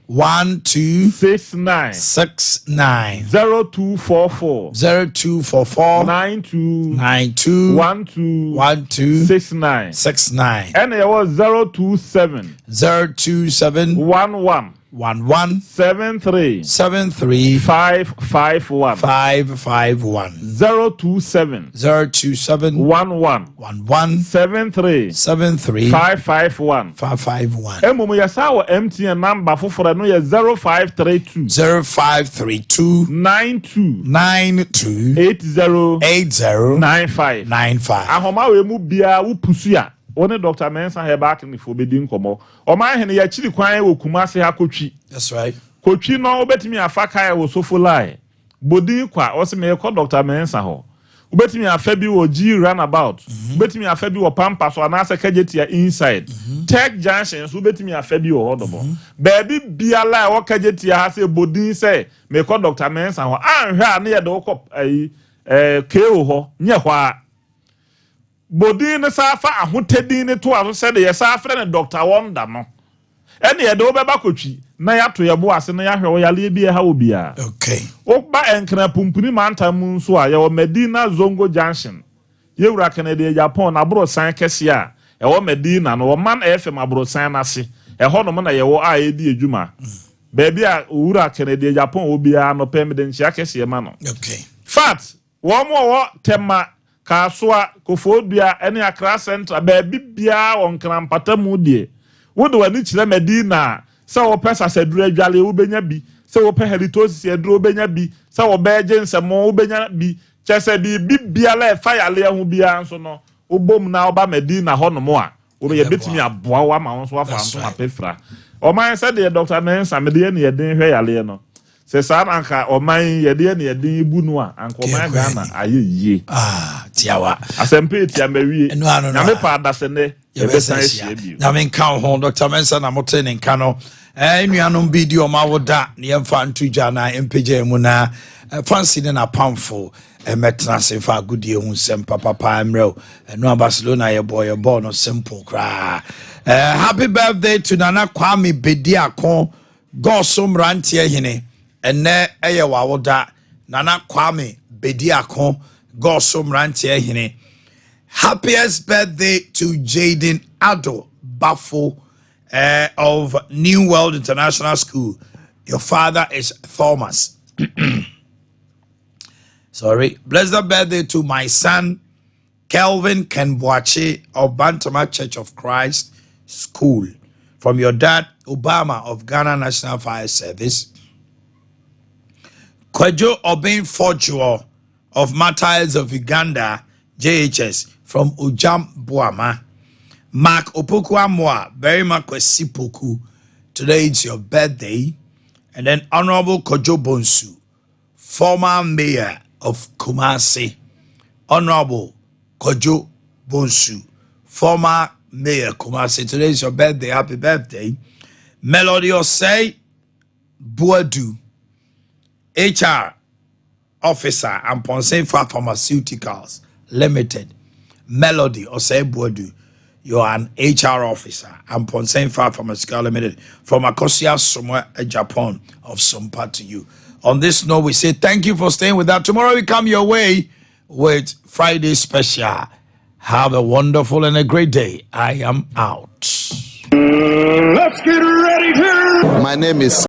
69 0244 92 12 69 and it was 027 11 73 551 027 11 73 551 Emumu yasa wo MTN number foforo no ye 0532 92 80 95 ahoma we mu bia wo pusu a one Dr. Mensa Herbal Clinic for bedi nkomo Omanhene ya chiri kwan wo Kumase ha kotwi. That's right. Kotwi no obetimi afa kai wo Sofolai bodi kwa o se me ko Dr. Mensa ho obetimi afa bi wo G runabout obetimi afa bi wo Pampa so anase kajetia inside Tech Junction so obetimi afa bi wo hodobo baby biala wo kajetia ha se bodi se me ko Dr. Mensa ho anhwa na ye de wo ko KO ho nye ho a bodi ne safa ahotedin ne to aso se de ye safa ne Dr. Wonder no ene ye de obeba kotwi na ya to ye bo ase na ya hwe wo yale bi ha obia. Okay. Okba enkra pumpuni mantam nso a ye wo Medina Zongo Junction ye wura Canada Japan na bro san kese a e wo Medina no wo man FM abro san na se e ho no na ye wo a ye di edwuma baby a wura Canada Japan obia no pemde nchia kese ma no. Okay. Fat wo mo wo tema Kasua Kofodua ene Accra Central baby bia won krampata mu die wo de wani kire Medina se wo pesa seduru adwale wo benya bi se wo pe heritage eduru wo benya bi se wo beje nsemo wo benya bi chese bi bibia la fa yale ho bia nso no obom na oba Medina ho no mo a wo ye betimi aboa wa ma won so afa nso ma pefra o man se de Dr. Mensa me de ne ye den hwe yale no se sa anka o man ye de ne ye den ibu no a anka o man Ghana aye yie tiawa asempe tia mawie na me pa adasene na men kan ho Dr. Mensa na moten nka no enuanom video ma woda ne yemfa ntudwa na empeje mu na fancy ne na pamfo metna se fa godie hu sem papa emrel no Barcelona ye boy no simple kra. Happy birthday to Nana Kwame Bediakon Gosom Rantie hene ene eye wa woda Nana Kwame Bediakon Gosom Rantie hene. Happiest birthday to Jaden Ado Bafo of New World International School. Your father is Thomas. Sorry. Blessed birthday to my son, Kelvin Boakye of Bantama Church of Christ School. From your dad, Obama of Ghana National Fire Service. Kwejo Obin Fortuo of Martyrs of Uganda, JHS, from Ujam Boama. Mark Opoku very much Sipoku. Today it's your birthday. And then Honorable Kojo Bonsu, former mayor of Kumasi. Honorable Kojo Bonsu, former mayor Kumasi. Today is your birthday. Happy birthday. Melody Osei Buadu, HR officer and Ponsenfa Pharmaceuticals Limited. Melody Osei Buadu. You are an HR officer and Ponsenfa Pharmaceuticals Limited from Akosia Somwa, Japan of Sompa to you. On this note, we say thank you for staying with us. Tomorrow we come your way with Friday special. Have a wonderful and a great day. I am out. Let's get ready to... My name is